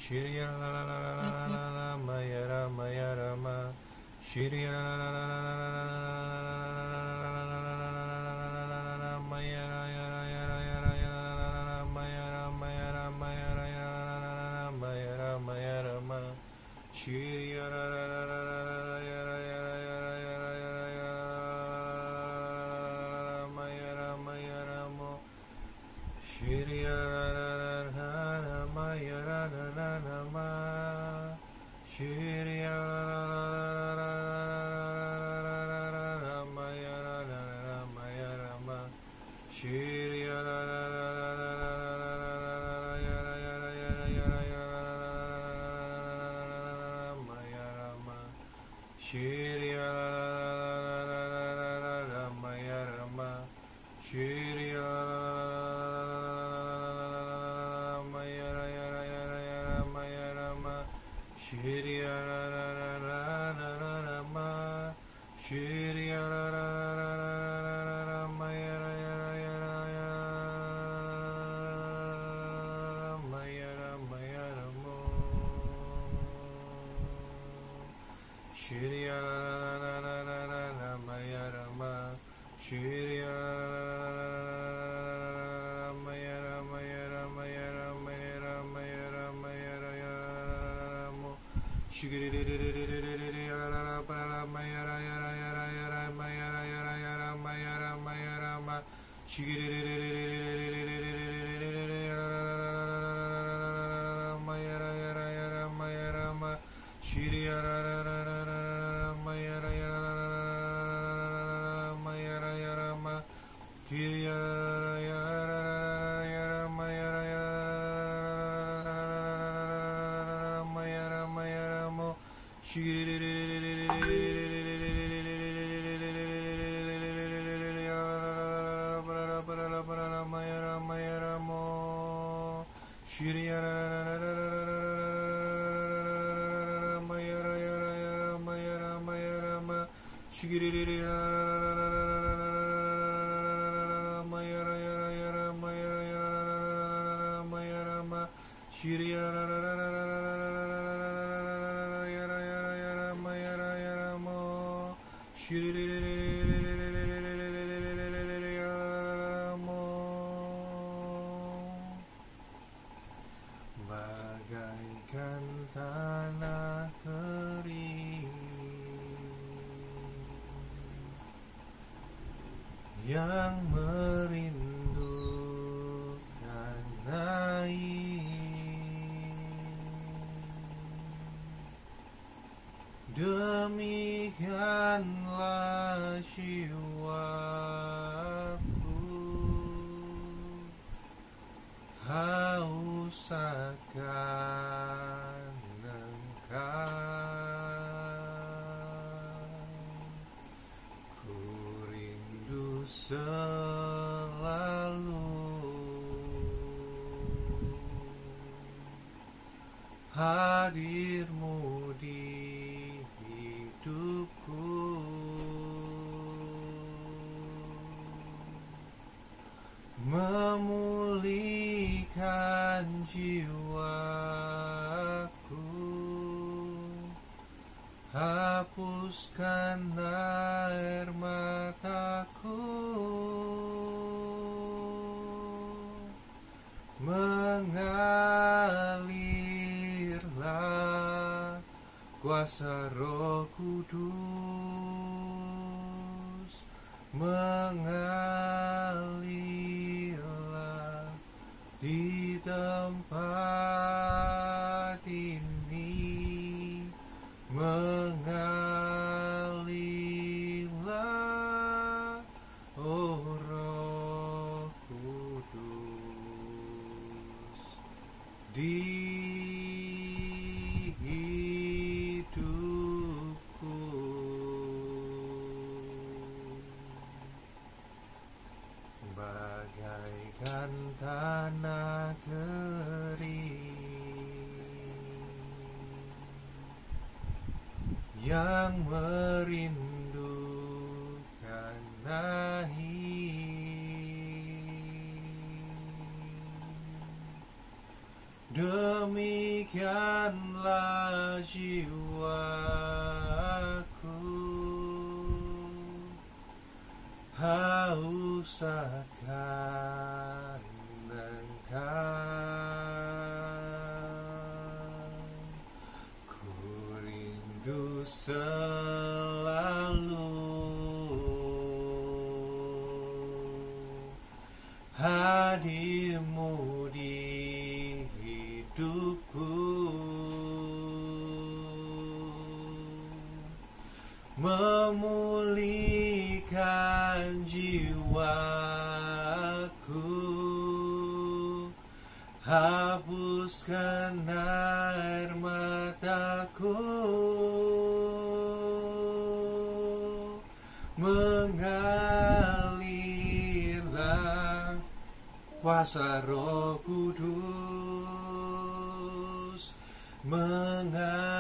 Shri la la la la la la la Maya Rama Shri la la la la la la la Maya Rama Shri la la la la la Maya Rama Shri la la la la Maya Rama Shri la la la la Maya Rama Shri la la la Maya Rama Shri la la la Maya Rama Shri la Shri la la la Rama Shri la la la Maya Ramo Shri la la la Maya Rama Shri la la Maya Ramo Shri bagaikan tanah kering yang merindukan air, demikianlah jiwaku haus akan Engkau, ku rindu selalu hadirmu di hidupku, memulihkan jiwaku, hapuskan air mataku, mengalirlah kuasa Roh Kudus, mengalirlah di tempat ini, mengalirlah, oh Roh Kudus, di hidupku. Bagaikan tanah kering yang merindukan air, Demikianlah jiwaku haus akan Engkau, ku rindu selalu hadirmu di hidupku, memulihkan jiwaku, hapuskan air mataku, mengalirlah kuasa Roh Kudus, mengalirlah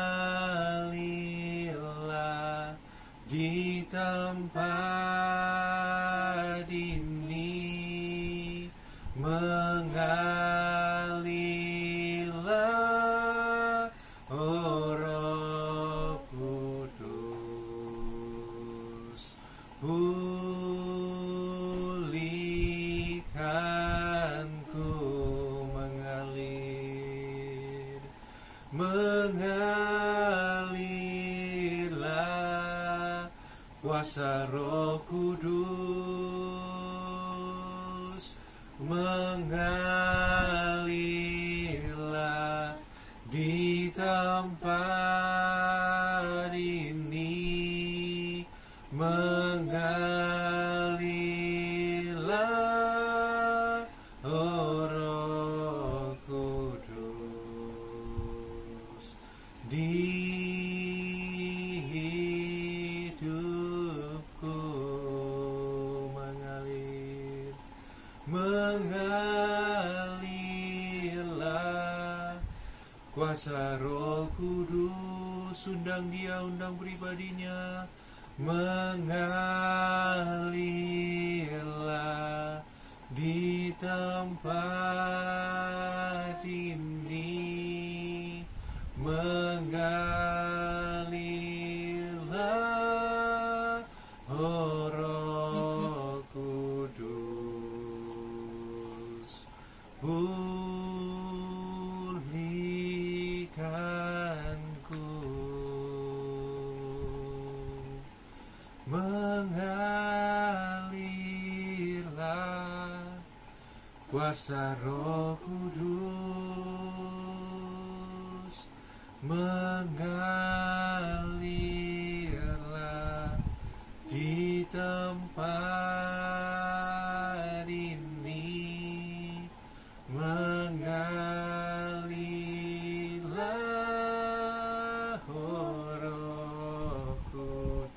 di tempat ini, mengalirlah, oh Roh Kudus, pulihkanku, mengalirlah kuasa Roh Kudus, mengalirlah di tempat ini, mengalirlah, oh Roh Kudus, di hidupku, mengalirlah kuasa Roh Kudus. Undang dia, undang pribadinya, mengalirlah di tempat ini, mengalirlah, oh Roh Kudus, pulihkanku, mengalirlah kuasa Roh Kudus, mengalirlah di tempat ini, mengalirlah, oh Roh Kudus,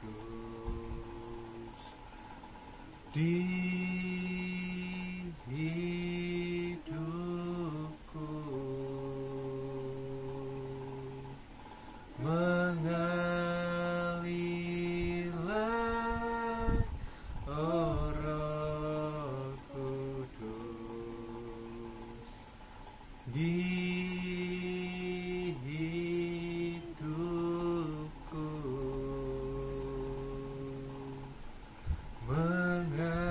di hidupku, mengalirlah, oh Roh Kudus, di hidupku, mengalirlah,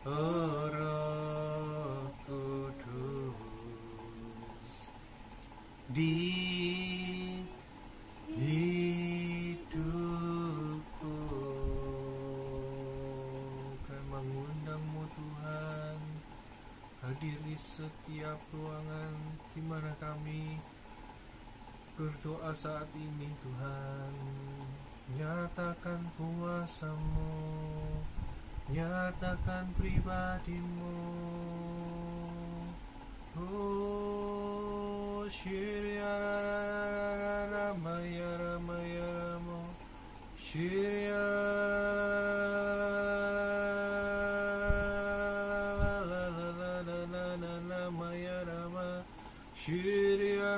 oh Roh Kudus, di hidupku. Kami mengundang-Mu Tuhan, hadir di setiap ruangan di mana kami berdoa saat ini. Tuhan, nyatakan kuasa-Mu, nyatakan pribadi-Mu. Oh, Shirya Mayara Mayaramo, Shirya Mayarama, Shirya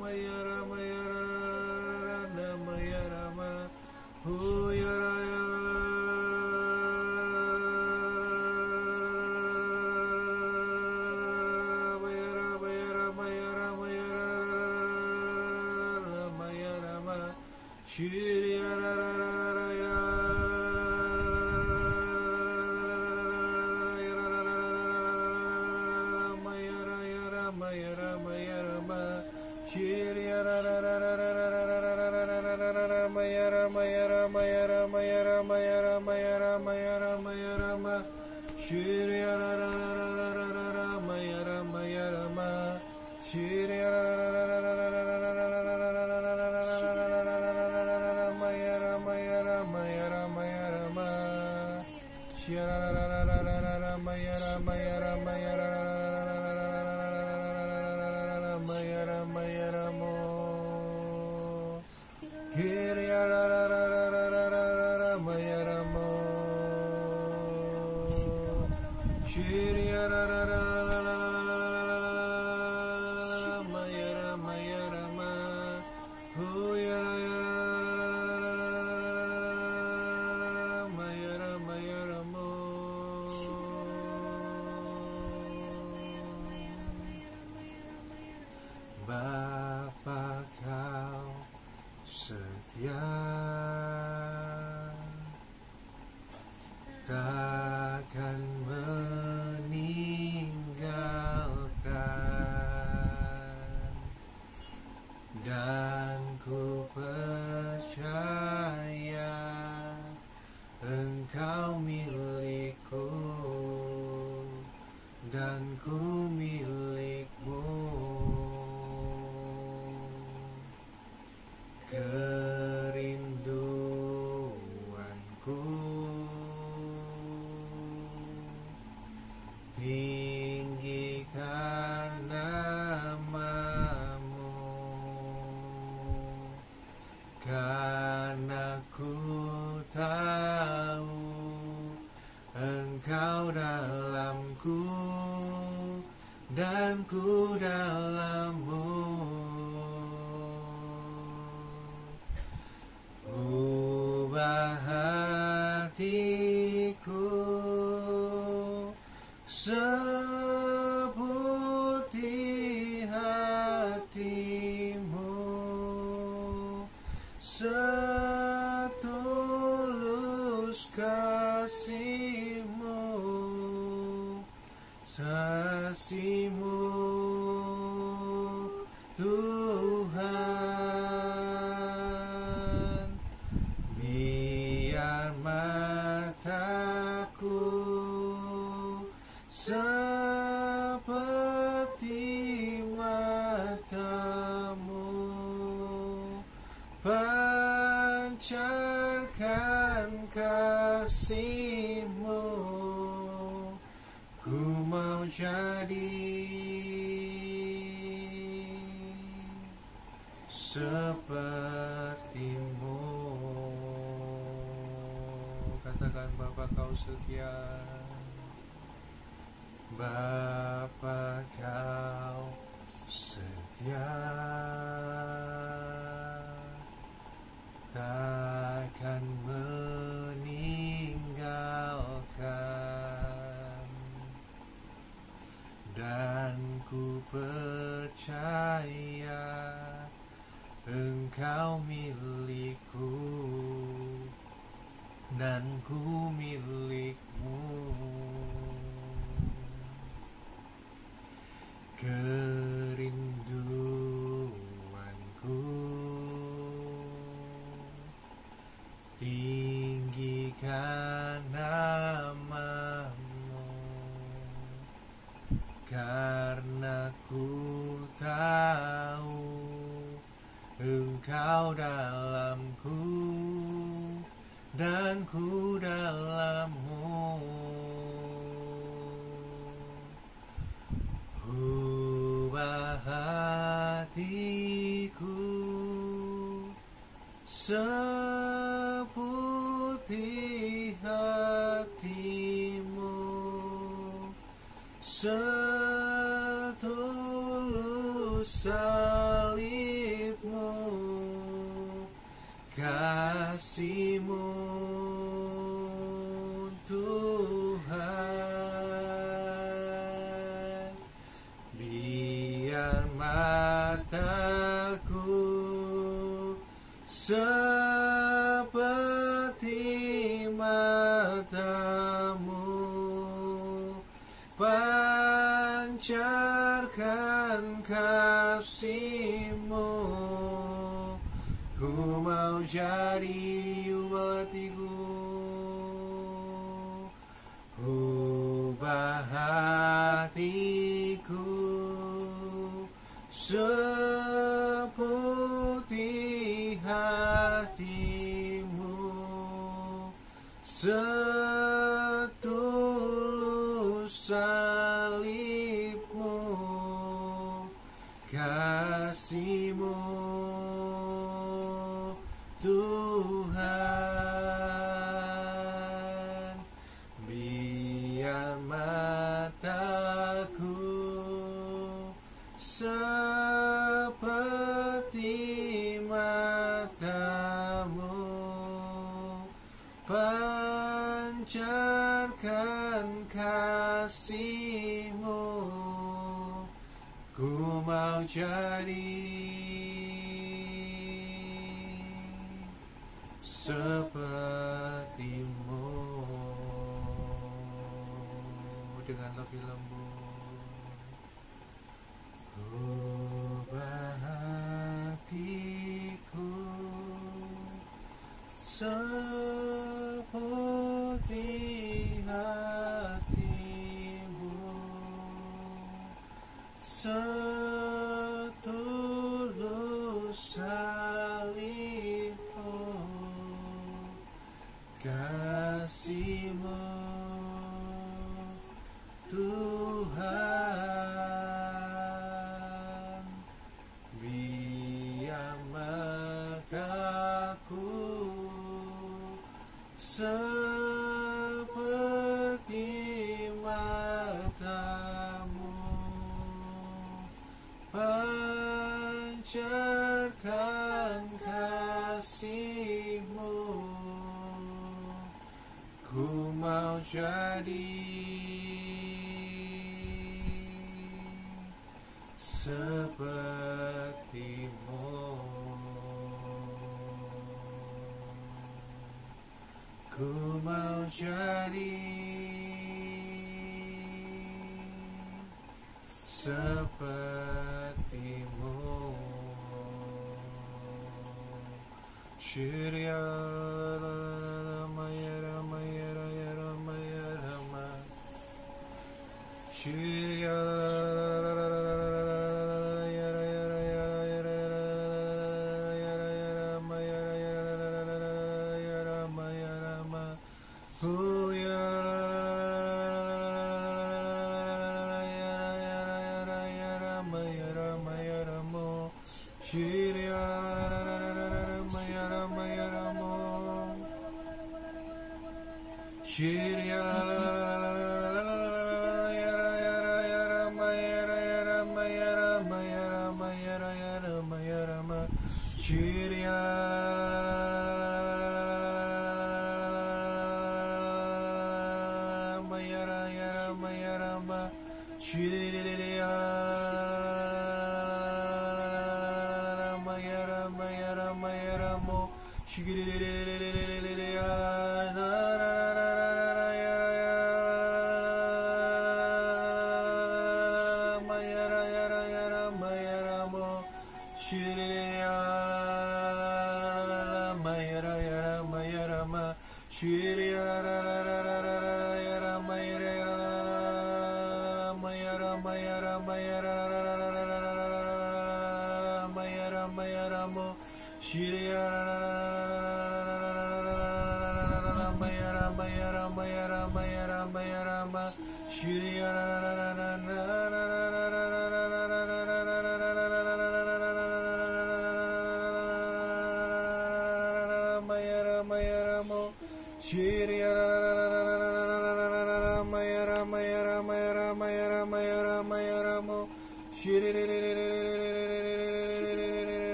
Mayara Mayarama, Mayarama, Bapa kau setia, takkan meninggalkan, dan ku percaya Engkau milikku dan ku milikmu. Kerinduanku tinggikan namamu, karena ku tahu Engkau dalamku dan ku dalammu. Ubah hatiku seputih hatimu, setulus kasihmu, kasihmu Tuhan. Biar mataku seperti matamu, pancarkan kasihmu. Ku mau jadi sepertimu. Katakan, Bapa kau setia, Bapa kau setia, takkan meninggalkan, dan ku percaya Engkau milikku dan ku milikmu. Kerinduanku tinggikan namamu, karena ku tahu Engkau dalamku dan ku dalammu. Ubah hatiku seputih hatimu, setulus salibmu, kasihmu Tuhan. Biar mataku Ku mau jadi ubah hatiku, ubah hatiku seperti hatimu, setulus salibmu, kasihmu Tuhan. Biar mataku seperti matamu, pancarkan kasihmu. Ku mau jadi sepertimu, dengan lebih lembut. Ubah hatiku seperti hatimu, setulus salibmu, kasihmu Tuhan. Biar mataku seperti matamu, pancarkan kasihmu. Ku mau jadi sepertimu. Ku mau jadi sepertimu. Shirya Maya Maya Maya Rama, Shirya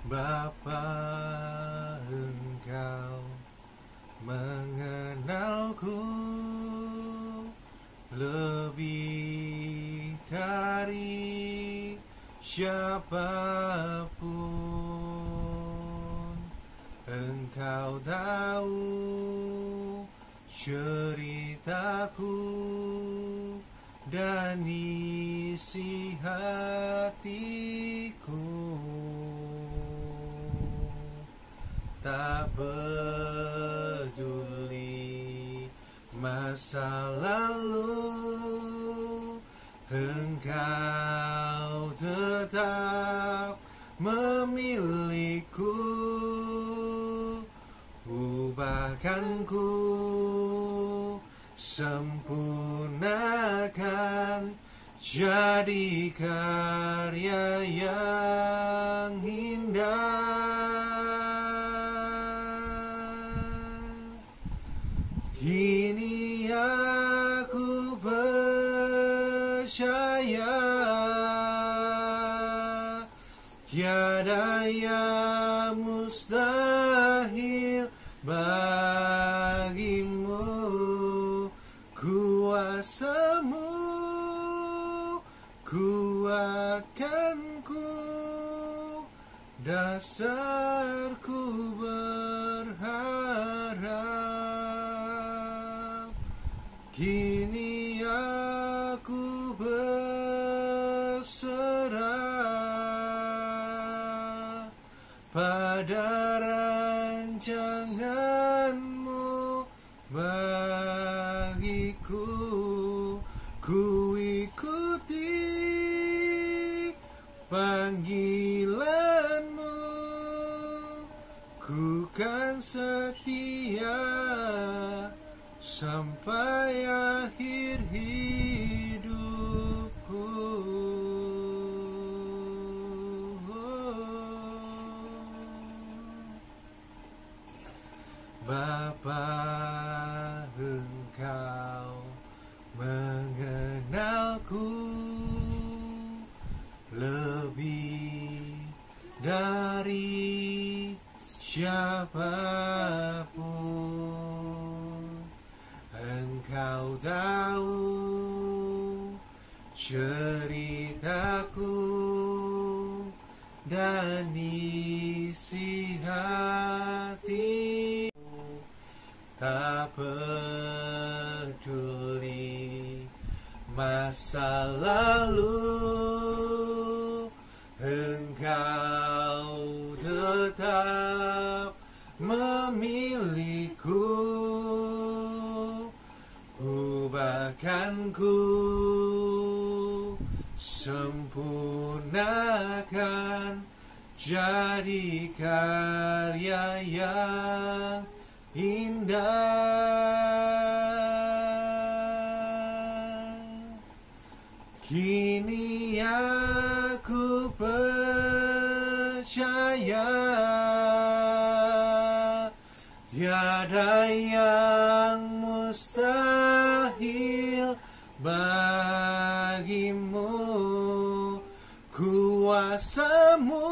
Bapa, Engkau mengenalku ingkari siapapun. Engkau tahu ceritaku dan isi hatiku. Tak peduli masa lalu, Engkau tetap memiliku. Ubahkanku, sempurnakan, jadi karya yang indah. Kini aku percaya tiada yang mustahil bagimu. Kuasamu kuatkanku, dasarku berharap. Kini aku berserah pada rancanganmu bagiku. Ku ikuti panggilanmu, ku kan setia sampai akhir hidupku. Bapa, Engkau mengenalku lebih dari siapapun. Engkau tahu ceritaku dan isi hati. Tak peduli masa lalu, Engkau tetap memiliku. Ubahkanku, sempurnakan, jadi karya yang indah. Kini aku percaya tiada yang mustahil bagimu. Kuasamu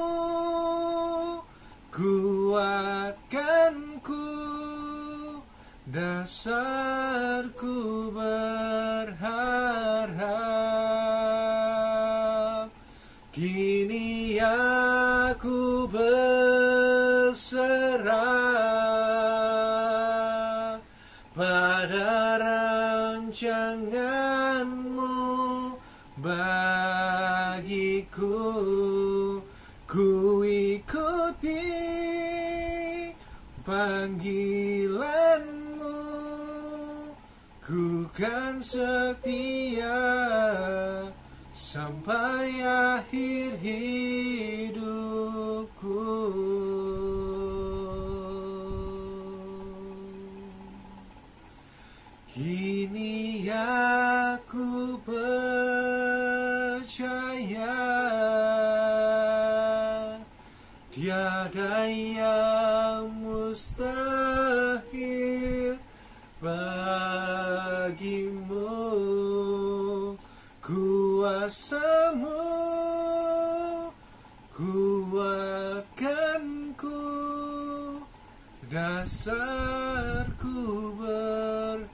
kuatkanku, dasarku berharap. Kini aku berserah pada rancanganmu bagiku. Ku ikuti panggilanmu, ku kan setia sampai akhir hidupku. Kini aku percaya tiada yang mustahil bagimu. Kuasamu kuatkanku, dasarku berharap.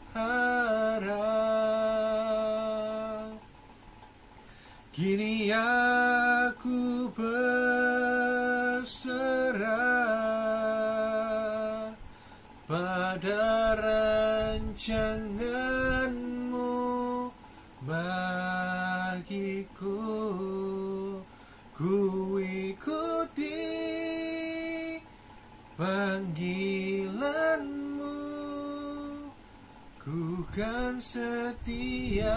Kini aku berserah pada rancanganmu bagiku. Ku ikuti panggilanmu, ku kan setia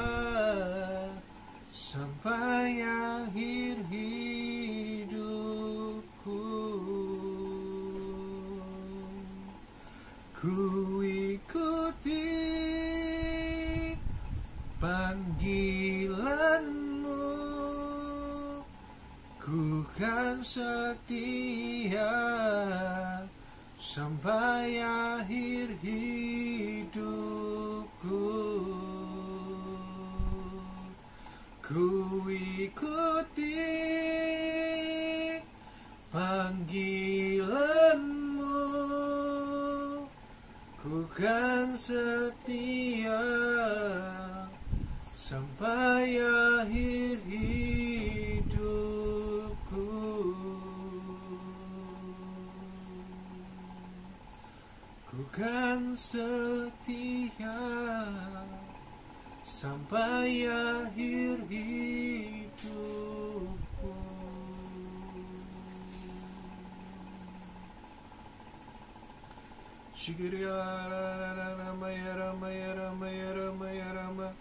sampai akhir hidupku. Ku ikuti panggilanmu, ku kan setia sampai akhir hidupku. Ku ikuti panggilanmu, ku kan setia sampai akhir hidupku. Ku kan setia sampai akhir hidupku. Shigiriya Rama Rama Rama Rama Rama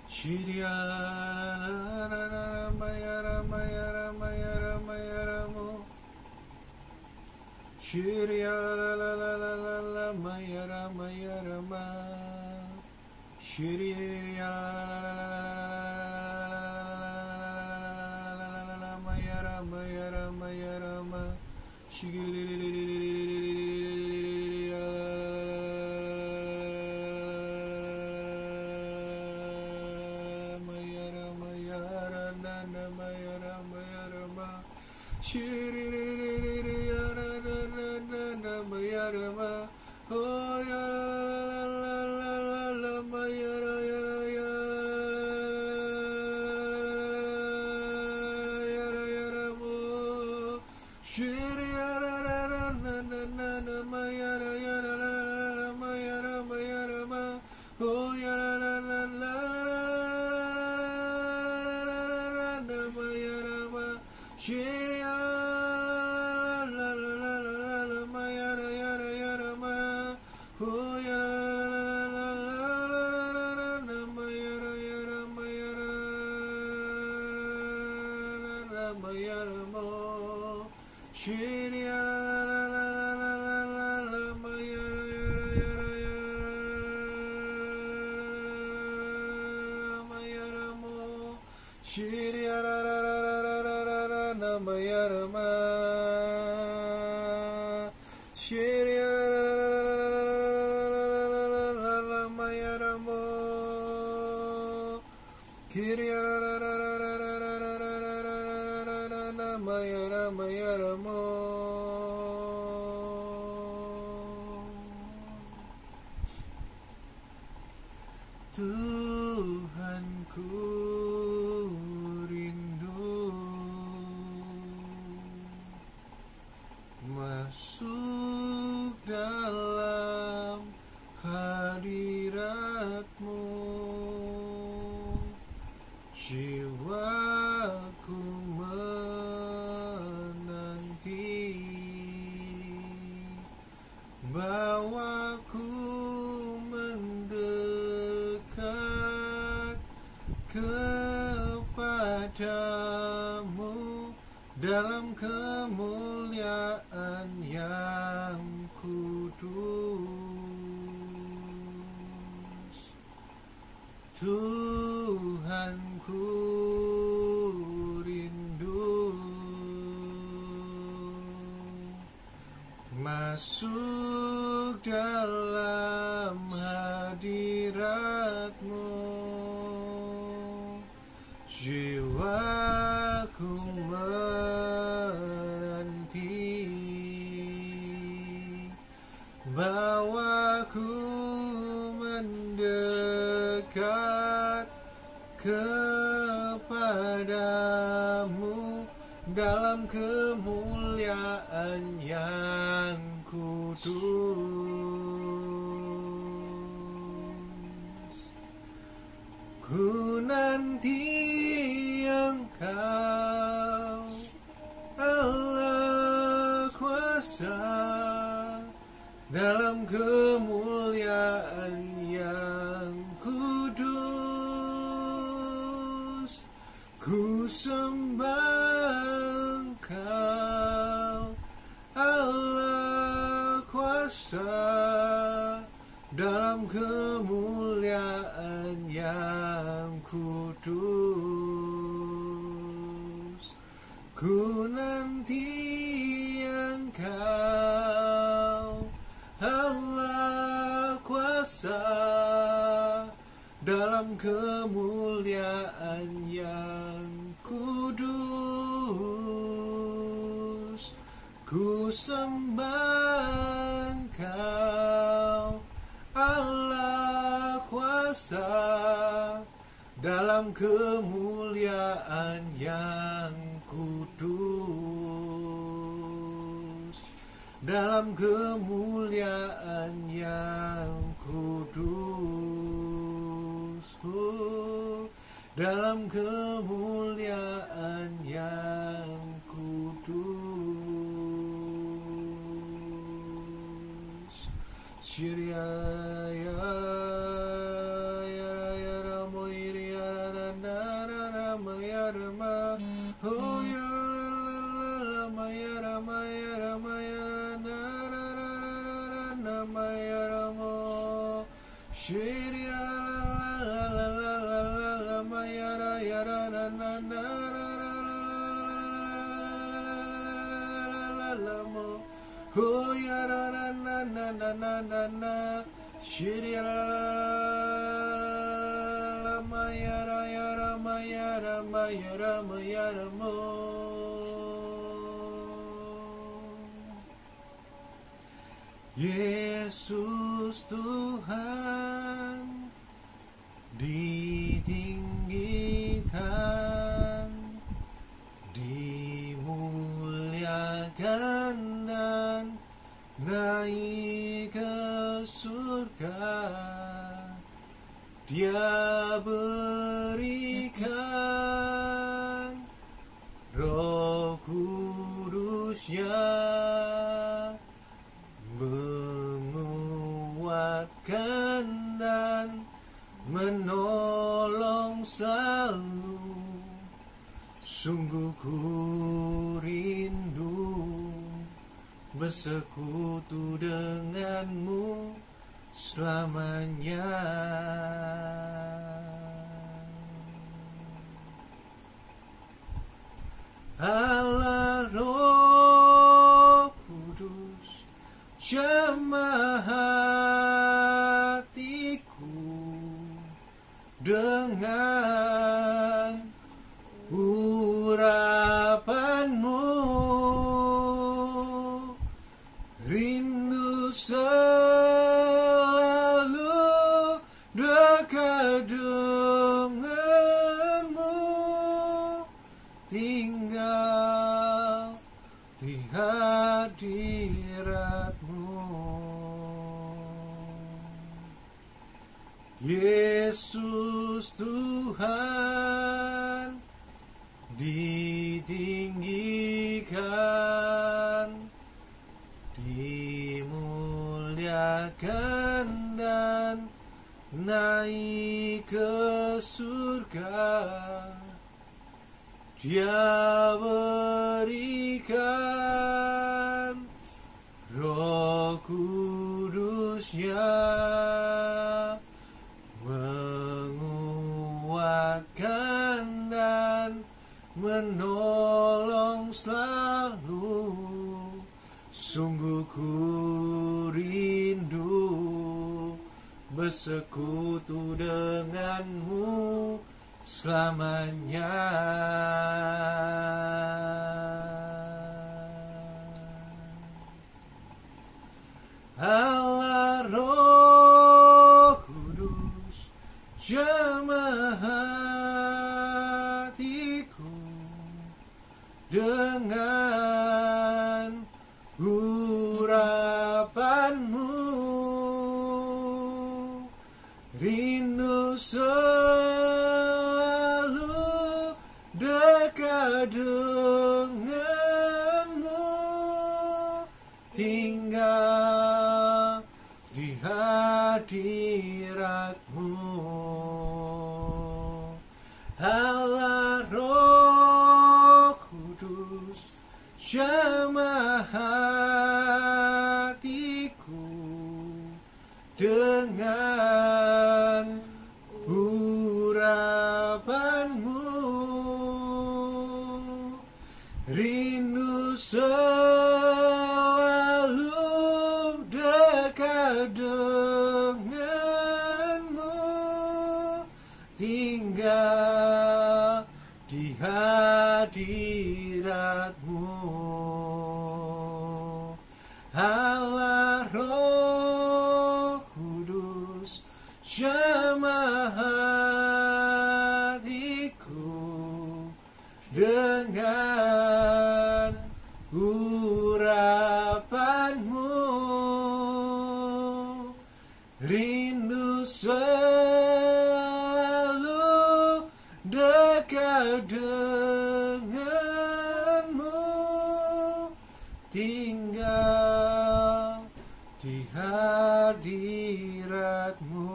Shiriya Rama Rama Rama Rama Rama Shiriya Rama Rama Rama Shiriya Rama Rama Rama Rama Tuhanku rindu masuk dalam hadirat-Mu, jiwaku menanti, bawaku mendekat kepadamu dalam kemuliaan yang kudus. Tuhanku rindu masuk dalam hadirat-Mu, jiwaku menanti, bawaku mendekat kepadamu dalam kemuliaan yang kudus. Ku nanti Engkau, Allah kuasa, dalam kemuliaan yang kudus. Ku sembah Engkau, Allah kuasa, dalam kemuliaan yang kudus. Ku nanti Engkau, Allah kuasa, dalam kemuliaan yang kudus. Ku sembah Engkau, Allah kuasa, dalam kemuliaan yang kudus. Dalam kemuliaan yang kudus. Dalam kemuliaan yang kudus. Syria ya ya ramo iria na ya rama oh ya la ya rama na ya ramo Syria oh ya na Shiri la ya ramo. Yesus Tuhan ditinggikan, dimuliakan dan naik ke surga. Dia berikan Roh Kudus-Nya, menguatkan dan menolong selalu. Sungguh ku rindu bersekutu denganmu selamanya. Allah Roh Kudus, jamah hatiku dengan urapanmu. Rindu selalu dekat denganmu, tinggal di hadiratmu. Yesus Tuhan ditinggikan, dimuliakan dan naik ke surga. Dia berikan Roh Kudus-Nya, menguatkan dan menolong selalu. Sungguh ku rindu bersekutu denganmu selamanya. Allah Roh Kudus, jamah dengan urapanmu, rindu selalu dekat denganmu, tinggal di hadiratmu. Allah Roh Kudus, jamah hatiku dengan urapanmu, rindu selalu dekat denganmu, tinggal di hadiratmu. Allah Roh Kudus, jamah hatiku dengan urapanmu, rindu selalu dekat denganmu, tinggal di hadiratmu,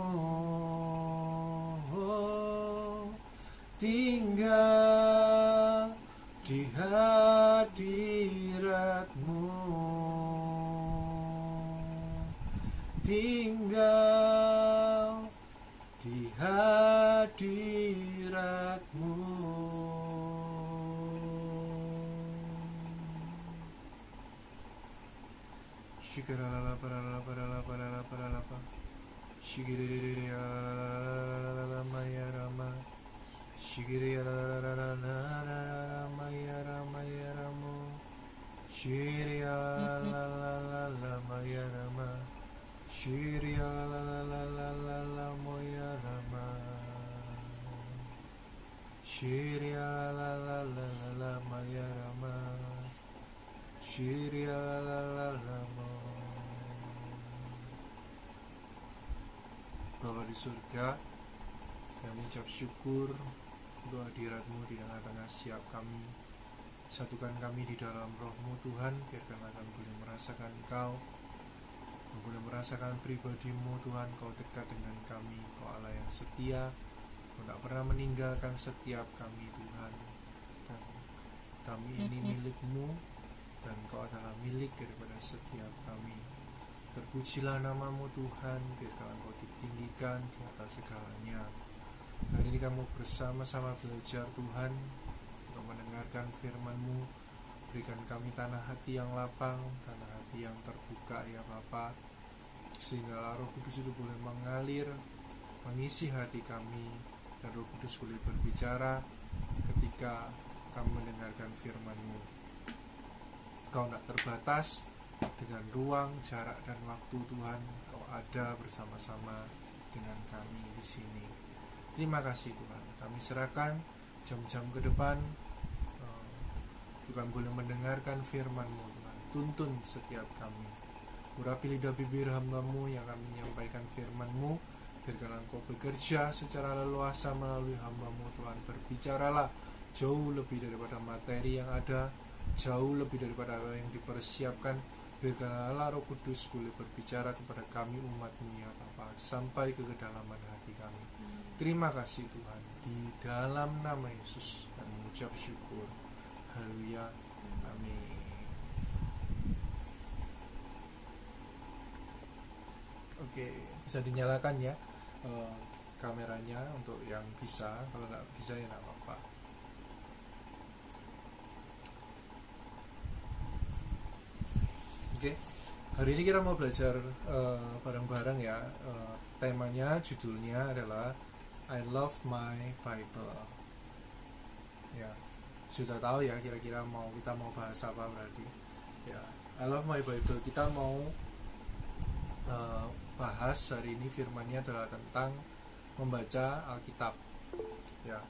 tinggal di hadiratmu, tinggal di hadiratmu. Shikarala parala parala parala parala pa shigiri maya rama shigiri maya rama ya ramu shiri maya rama shiri maya rama shiri maya rama shiri Bapa di surga, yang mengucap syukur untuk hadirat-Mu di tengah-tengah setiap kami. Satukan kami di dalam roh-Mu Tuhan, biarkan kami boleh merasakan Engkau, boleh merasakan pribadi-Mu Tuhan. Kau dekat dengan kami, Kau Allah yang setia, Kau tak pernah meninggalkan setiap kami Tuhan. Dan kami ini milik-Mu, dan Kau adalah milik daripada setiap kami. Terpujilah nama-Mu Tuhan, biarkan Kau ditinggikan di atas segalanya. Hari ini kami bersama-sama belajar Tuhan, untuk mendengarkan firman-Mu. Berikan kami tanah hati yang lapang, tanah hati yang terbuka ya Bapa, sehingga Roh Kudus itu boleh mengalir, mengisi hati kami, dan Roh Kudus boleh berbicara ketika kami mendengarkan firman-Mu. Kau tak terbatas dengan ruang, jarak, dan waktu Tuhan. Kau ada bersama-sama dengan kami di sini. Terima kasih Tuhan. Kami serahkan jam-jam ke depan, Tuhan boleh mendengarkan firman-Mu Tuhan. Tuntun setiap kami. Urapi lidah bibir hamba-Mu yang akan menyampaikan firman-Mu. Biarkan Engkau bekerja secara leluasa melalui hamba-Mu Tuhan. Berbicaralah jauh lebih daripada materi yang ada, jauh lebih daripada apa yang dipersiapkan. Biarkan Allah Roh Kudus boleh berbicara kepada kami umat-Mu ya Bapa, sampai ke kedalaman hati kami. Terima kasih Tuhan, di dalam nama Yesus kami mengucap syukur. Haleluya, amin. Oke, bisa dinyalakan ya kameranya untuk yang bisa. Kalau nggak bisa ya nggak apa-apa. Oke, hari ini kita mau belajar bareng-bareng ya. Temanya, judulnya adalah I Love My Bible. Ya, sudah tahu ya kira-kira kita mau bahas apa berarti. Ya, I Love My Bible. Kita mau bahas hari ini firman-Nya adalah tentang membaca Alkitab. Ya.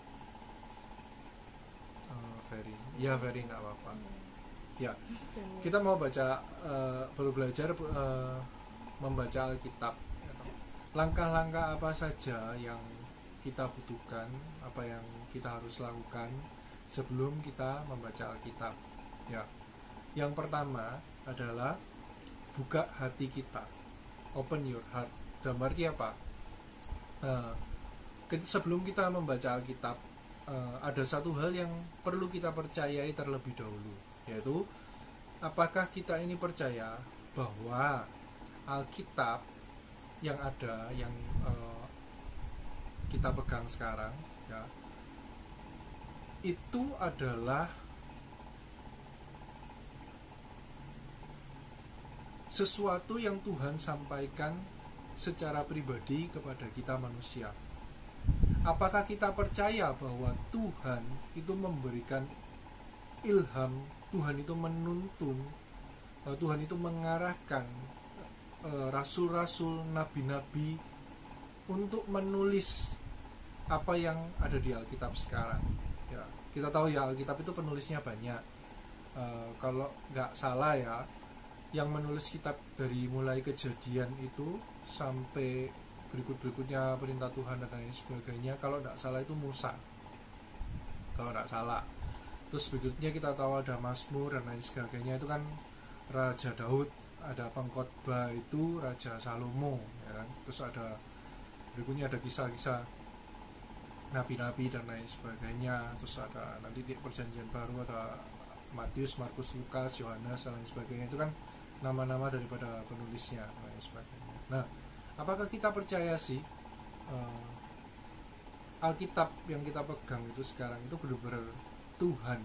Very nggak apa-apa. Ya, kita mau baca, baru belajar membaca Alkitab. Langkah-langkah apa saja yang kita butuhkan, apa yang kita harus lakukan sebelum kita membaca Alkitab. Ya, yang pertama adalah buka hati kita, open your heart. Dalam arti apa? Sebelum kita membaca Alkitab, ada satu hal yang perlu kita percayai terlebih dahulu, yaitu apakah kita ini percaya bahwa Alkitab yang ada, yang kita pegang sekarang, ya, itu adalah sesuatu yang Tuhan sampaikan secara pribadi kepada kita manusia. Apakah kita percaya bahwa Tuhan itu memberikan ilham, Tuhan itu menuntun, Tuhan itu mengarahkan rasul-rasul, nabi-nabi untuk menulis apa yang ada di Alkitab sekarang? Ya, kita tahu ya Alkitab itu penulisnya banyak. Kalau nggak salah ya, yang menulis kitab dari mulai Kejadian itu sampai berikutnya perintah Tuhan dan lain sebagainya, kalau tidak salah itu Musa, kalau tidak salah. Terus berikutnya kita tahu ada Mazmur dan lain sebagainya, itu kan Raja Daud. Ada Pengkhotbah itu Raja Salomo, ya kan? Terus ada berikutnya ada kisah-kisah nabi-nabi dan lain sebagainya. Terus ada nanti di Perjanjian Baru ada Matius, Markus, Lukas, Yohanes dan lain sebagainya. Itu kan nama-nama daripada penulisnya dan lain sebagainya. Nah, apakah kita percaya sih Alkitab yang kita pegang itu sekarang itu benar-benar Tuhan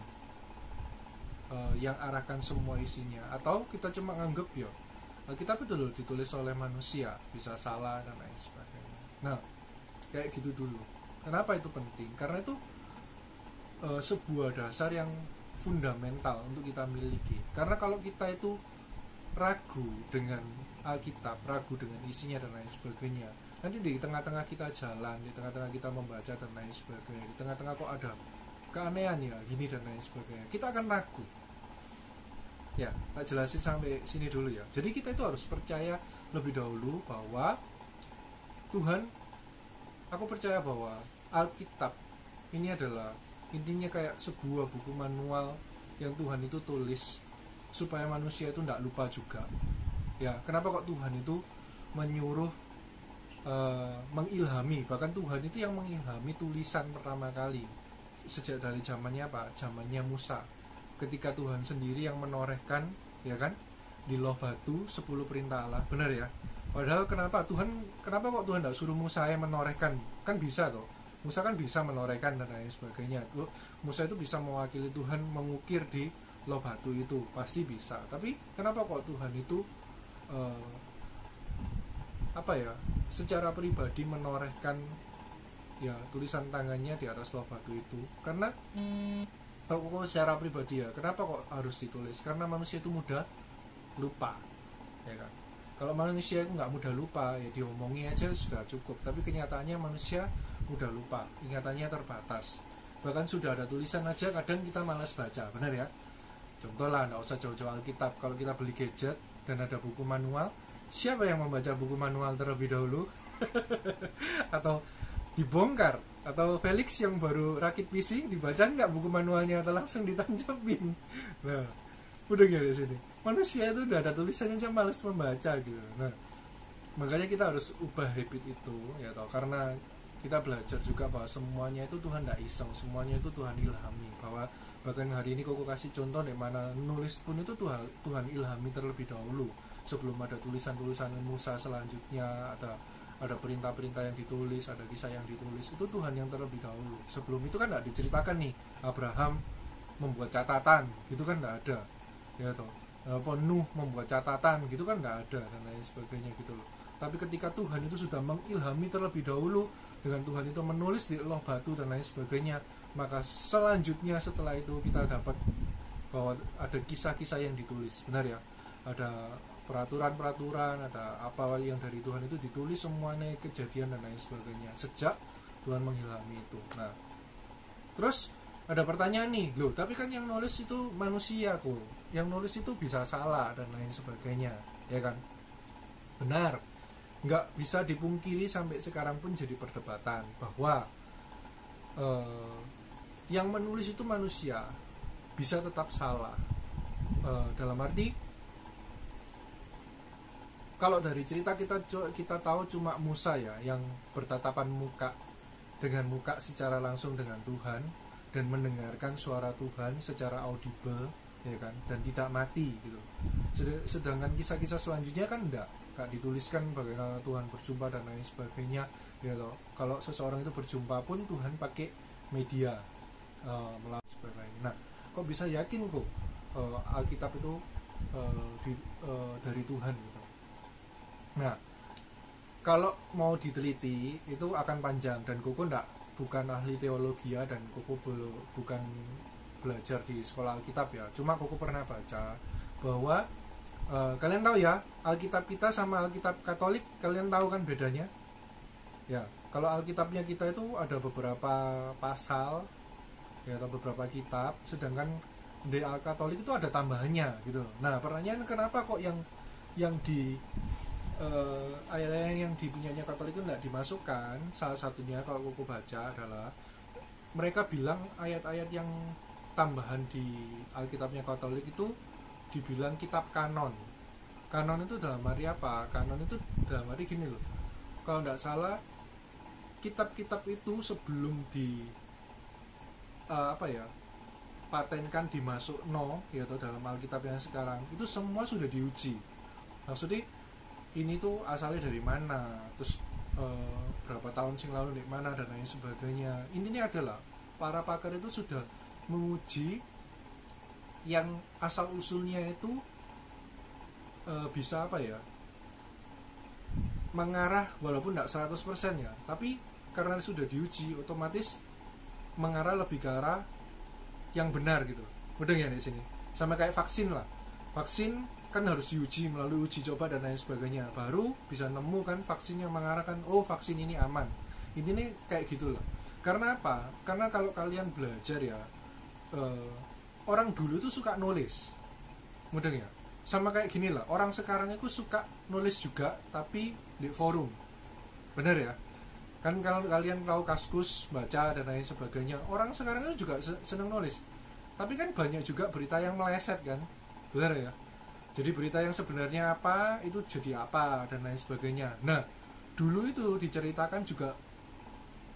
yang arahkan semua isinya, atau kita cuma nganggep ya Alkitab itu dulu ditulis oleh manusia, bisa salah dan lain sebagainya. Nah, kayak gitu dulu. Kenapa itu penting? Karena itu sebuah dasar yang fundamental untuk kita miliki. Karena kalau kita itu ragu dengan Alkitab, ragu dengan isinya dan lain sebagainya, nanti di tengah-tengah kita jalan, di tengah-tengah kita membaca dan lain sebagainya, di tengah-tengah kok ada keanehan ya gini dan lain sebagainya, kita akan ragu. Ya, tak jelasin sampai sini dulu ya. Jadi kita itu harus percaya lebih dahulu bahwa Tuhan, aku percaya bahwa Alkitab ini adalah intinya kayak sebuah buku manual yang Tuhan itu tulis supaya manusia itu tidak lupa juga. Ya, kenapa kok Tuhan itu menyuruh, mengilhami, bahkan Tuhan itu yang mengilhami tulisan pertama kali sejak dari zamannya apa? Zamannya Musa. Ketika Tuhan sendiri yang menorehkan, ya kan, di loh batu 10 perintah Allah, benar ya? Padahal kenapa kok Tuhan tidak suruh Musa yang menorehkan? Kan bisa toh. Musa kan bisa menorehkan dan lain sebagainya. Musa itu bisa mewakili Tuhan mengukir di loh batu itu, pasti bisa. Tapi kenapa kok Tuhan itu secara pribadi menorehkan ya tulisan tangannya di atas loh batu itu? Karena aku secara pribadi ya, kenapa kok harus ditulis? Karena manusia itu mudah lupa, ya kan? Kalau manusia itu nggak mudah lupa, ya diomongi aja sudah cukup. Tapi kenyataannya manusia mudah lupa, ingatannya terbatas. Bahkan sudah ada tulisan aja kadang kita malas baca, benar ya? Contoh lah, nggak usah jauh-jauh Alkitab. Kalau kita beli gadget dan ada buku manual, siapa yang membaca buku manual terlebih dahulu? Atau dibongkar, atau Felix yang baru rakit PC dibaca nggak buku manualnya atau langsung ditancapin? Nah, udah gak di sini. Manusia itu udah ada tulisannya aja malas membaca gitu. Nah, makanya kita harus ubah habit itu, ya toh, karena kita belajar juga bahwa semuanya itu Tuhan tidak iseng, semuanya itu Tuhan ilhami. Bahwa bahkan hari ini kok kasih contoh di mana nulis pun itu Tuhan ilhami terlebih dahulu. Sebelum ada tulisan-tulisan Musa selanjutnya, ada perintah-perintah yang ditulis, ada kisah yang ditulis, itu Tuhan yang terlebih dahulu. Sebelum itu kan tidak diceritakan nih Abraham membuat catatan, gitu kan tidak ada, ya toh. Nuh membuat catatan, gitu kan tidak ada, dan lain sebagainya gitu loh. Tapi ketika Tuhan itu sudah mengilhami terlebih dahulu, dengan Tuhan itu menulis di loh batu dan lain sebagainya, maka selanjutnya setelah itu kita dapat bahwa ada kisah-kisah yang ditulis, benar ya, ada peraturan-peraturan, ada apa yang dari Tuhan itu ditulis semuanya, kejadian dan lain sebagainya, sejak Tuhan mengilhami itu. Nah, terus ada pertanyaan nih, loh tapi kan yang nulis itu manusia kok, yang nulis itu bisa salah dan lain sebagainya, ya kan? Benar, nggak bisa dipungkiri sampai sekarang pun jadi perdebatan bahwa eh, yang menulis itu manusia bisa tetap salah. Dalam arti kalau dari cerita kita tahu cuma Musa ya yang bertatapan muka dengan muka secara langsung dengan Tuhan dan mendengarkan suara Tuhan secara audible, ya kan, dan tidak mati gitu. Sedangkan kisah-kisah selanjutnya kan enggak dituliskan bagaimana Tuhan berjumpa dan lain sebagainya gitu. Kalau seseorang itu berjumpa pun Tuhan pakai media melalui sebagainya. Nah, kok bisa yakin kok Alkitab itu dari Tuhan gitu. Nah, kalau mau diteliti itu akan panjang dan Koko bukan ahli teologi ya, dan Koko bukan belajar di sekolah Alkitab ya. Cuma Koko pernah baca bahwa kalian tahu ya, Alkitab kita sama Alkitab Katolik, kalian tahu kan bedanya? Ya, kalau Alkitabnya kita itu ada beberapa pasal ya atau beberapa kitab, sedangkan di Katolik itu ada tambahannya gitu. Nah, pertanyaan kenapa kok yang di ayat-ayat yang dipunyanya Katolik itu tidak dimasukkan? Salah satunya kalau Koko baca adalah mereka bilang ayat-ayat yang tambahan di Alkitabnya Katolik itu dibilang kitab kanon. Kanon itu dalam arti apa? Kanon itu dalam arti gini loh, kalau tidak salah kitab-kitab itu sebelum di patenkan dimasuk yaitu dalam Alkitab yang sekarang itu semua sudah diuji. Maksudnya ini tuh asalnya dari mana, terus berapa tahun sing lalu di mana dan lain sebagainya. Intinya adalah para pakar itu sudah menguji yang asal usulnya itu bisa mengarah, walaupun tidak 100% ya, tapi karena sudah diuji otomatis mengarah lebih ke arah yang benar gitu. Udah ya di sini. Sama kayak vaksin lah. Vaksin kan harus diuji melalui uji coba dan lain sebagainya, baru bisa nemu kan vaksin yang mengarahkan vaksin ini aman. Intinya kayak gitulah. Karena apa? Karena kalau kalian belajar ya, orang dulu tuh suka nulis. Mudah ya? Sama kayak gini lah. Orang sekarang itu suka nulis juga, tapi di forum. Bener ya? Kan kalau kalian tahu Kaskus, baca dan lain sebagainya, orang sekarang itu juga seneng nulis. Tapi kan banyak juga berita yang meleset kan, benar ya. Jadi berita yang sebenarnya apa itu jadi apa dan lain sebagainya. Nah, dulu itu diceritakan juga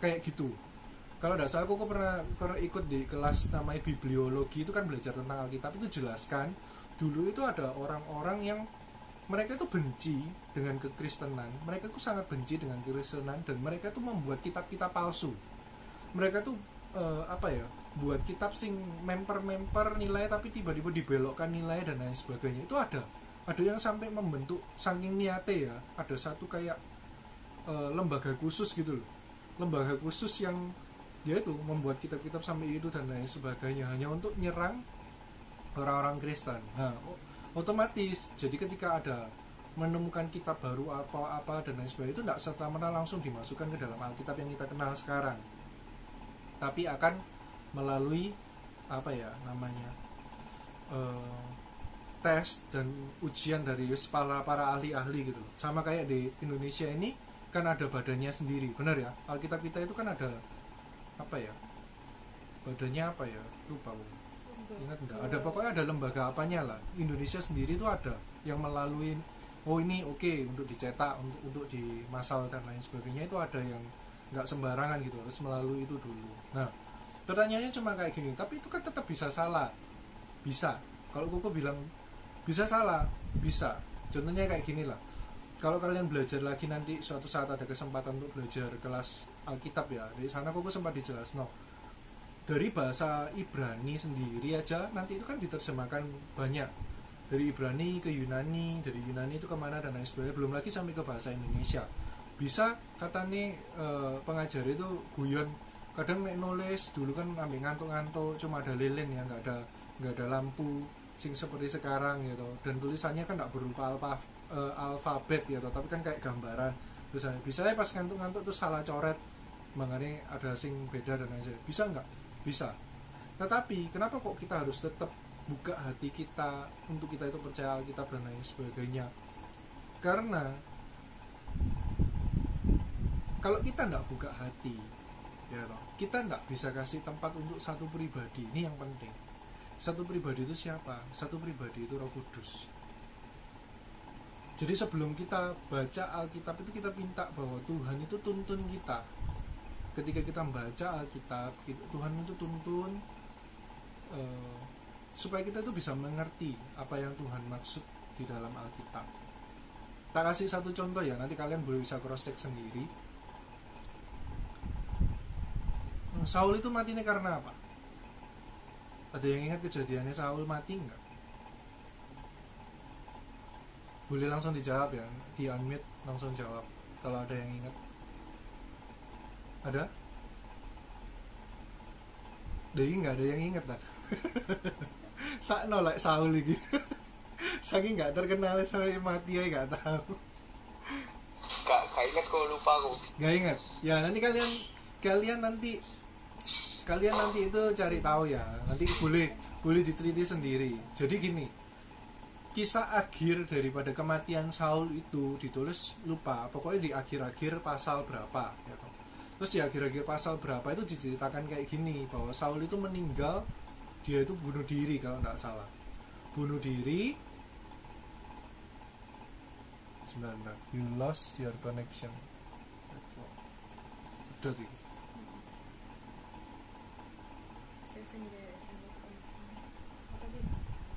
kayak gitu. Kalau tidak salah aku pernah ikut di kelas namanya bibliologi, itu kan belajar tentang Alkitab, itu jelaskan dulu itu ada orang-orang yang mereka itu benci dengan kekristenan, mereka itu sangat benci dengan kekristenan, dan mereka itu membuat kitab-kitab palsu. Mereka itu buat kitab sing memper nilai tapi tiba-tiba dibelokkan nilai dan lain sebagainya. Itu ada yang sampai membentuk saking niate ya, ada satu kayak lembaga khusus gitu loh, lembaga khusus yang dia itu membuat kitab-kitab sampai itu dan lain sebagainya hanya untuk nyerang orang-orang Kristen. Nah, otomatis jadi ketika ada menemukan kitab baru apa-apa dan lain sebagainya, itu tidak serta-merta langsung dimasukkan ke dalam Alkitab yang kita kenal sekarang, tapi akan melalui tes dan ujian dari para ahli-ahli gitu. Sama kayak di Indonesia ini kan ada badannya sendiri, benar ya? Alkitab kita itu kan ada badannya lupa, ingat enggak? Ada, pokoknya ada lembaga apanya lah. Indonesia sendiri itu ada yang melalui ini untuk dicetak, untuk dimasal dan lain sebagainya, itu ada yang nggak sembarangan gitu, harus melalui itu dulu. Nah, pertanyaannya cuma kayak gini, tapi itu kan tetap bisa salah. Bisa. Kalau Koko bilang bisa salah, bisa. Contohnya kayak gini lah. Kalau kalian belajar lagi nanti suatu saat ada kesempatan untuk belajar kelas Alkitab ya, di sana Koko sempat dijelaskan dari bahasa Ibrani sendiri aja nanti itu kan diterjemahkan banyak, dari Ibrani ke Yunani, dari Yunani itu kemana dan lain sebagainya, belum lagi sampai ke bahasa Indonesia. Bisa katanya pengajar itu guyon, kadang nek nulis dulu kan ambil ngantuk-ngantuk, cuma ada lilin ya, nggak ada lampu sing seperti sekarang gitu, dan tulisannya kan nggak berupa alfabet gitu, tapi kan kayak gambaran. Terus bisa ya pas ngantuk-ngantuk tuh salah coret, makanya ada sing beda dan lain sebagainya. Bisa nggak? Bisa. Tetapi kenapa kok kita harus tetap buka hati kita untuk kita itu percaya Alkitab dan lain sebagainya? Karena kalau kita nggak buka hati, ya toh, kita nggak bisa kasih tempat untuk satu pribadi. Ini yang penting. Satu pribadi itu siapa? Satu pribadi itu Roh Kudus. Jadi sebelum kita baca Alkitab itu kita minta bahwa Tuhan itu tuntun kita. Ketika kita membaca Alkitab, Tuhan itu tuntun supaya kita itu bisa mengerti apa yang Tuhan maksud di dalam Alkitab. Tak kasih satu contoh ya, nanti kalian boleh bisa cross check sendiri. Saul itu matinya karena apa? Ada yang ingat kejadiannya Saul mati enggak? Boleh langsung dijawab ya, di unmute langsung jawab kalau ada yang ingat. Ada? Jadi nggak ada yang ingat lah. Sakno like Saul lagi. Saking nggak terkenal sampai mati aja nggak tahu. Gak ingat kok, lupa aku. Nggak ingat. Ya nanti kalian nanti itu cari tahu ya. Nanti boleh diteliti sendiri. Jadi gini, kisah akhir daripada kematian Saul itu ditulis lupa. Pokoknya di akhir-akhir pasal berapa ya. Terus di akhir-akhir pasal berapa itu diceritakan kayak gini, bahwa Saul itu meninggal, dia itu bunuh diri kalau tidak salah. Bunuh diri. Sebentar, you lost your connection. Udah tuh.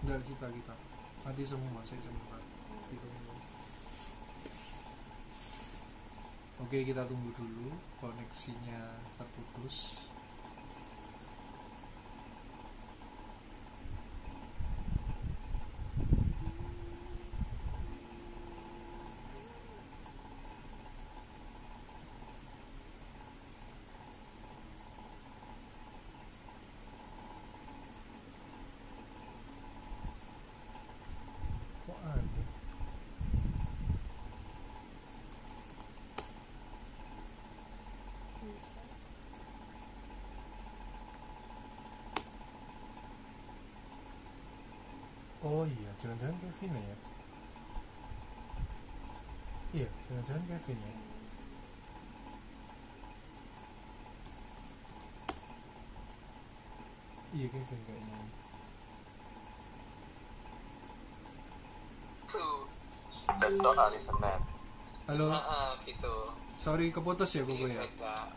Enggak, kita mati semua, saya sempat. Oke, kita tunggu dulu koneksinya terputus. Kok ada? Oh iya, jangan-jangan Kevin ya? Iya, jangan-jangan Kevin ya? Iya, Kevin kayaknya. Besok hari Senin. Halo, Gitu. sorry keputus ya Koko ya?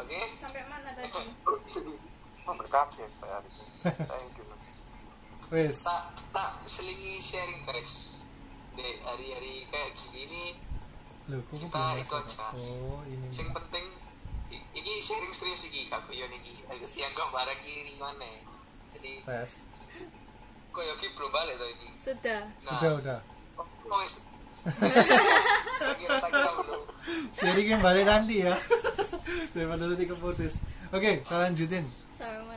Oke. Sampai mana tadi? Oh, berkasih saya hari ini. Thank you. Wes, Tak selingi sharing guys. Dek, hari-hari kayak gini loh Koko kita belum ikut masuk. kan. Oh, ini. Yang penting ini sharing serius iki kak yo niki. Yang kok barang kiri mana? Jadi Tes. kok yo ki belum balik tuh ini. Sudah. Udah. Oh, wes. Kira-kira belum. Sharing yang balik nanti ya. Daripada tadi keputus. Oke, kita lanjutin.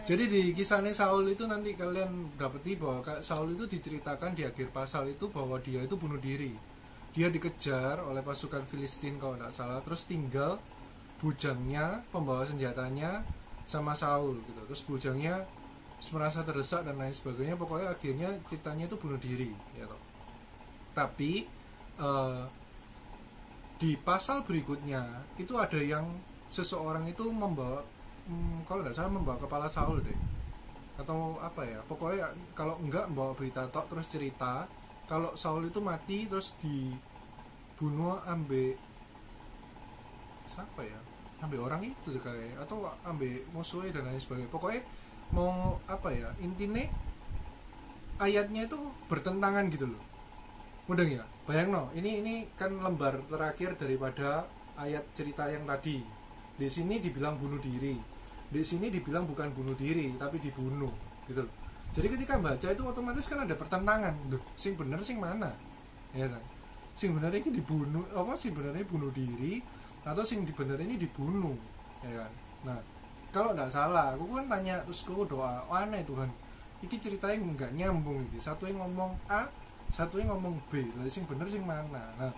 Jadi di kisahnya Saul itu nanti kalian dapeti bahwa Saul itu diceritakan di akhir pasal itu bahwa dia itu bunuh diri. Dia dikejar oleh pasukan Filistin kalau tidak salah, terus tinggal bujangnya, pembawa senjatanya sama Saul gitu. Terus bujangnya merasa terdesak dan lain sebagainya. Pokoknya akhirnya ceritanya itu bunuh diri ya toh. Tapi di pasal berikutnya itu ada yang seseorang itu membawa kalau tidak salah membawa kepala Saul deh, atau apa ya, pokoknya kalau enggak membawa berita tok terus cerita kalau Saul itu mati terus dibunuh ambil siapa ya, ambil orang itu kayak, atau ambil musuhnya dan lain sebagainya. Pokoknya mau apa ya, intinya ayatnya itu bertentangan gitu loh. Mudeng ya, bayang no, ini kan lembar terakhir daripada ayat cerita yang tadi. Di sini dibilang bunuh diri, di sini dibilang bukan bunuh diri tapi dibunuh gitu loh. Jadi ketika baca itu otomatis kan ada pertentangan. Loh, sing bener sing mana? Ya kan? Sing bener ini dibunuh apa sing benernya bunuh diri atau sing bener ini dibunuh, ya kan? Nah, kalau enggak salah, aku kan tanya terus aku doa, oh, aneh Tuhan. Iki ceritanya enggak nyambung iki. Satu yang ngomong A, satu yang ngomong B. Lah sing bener sing mana? Nah,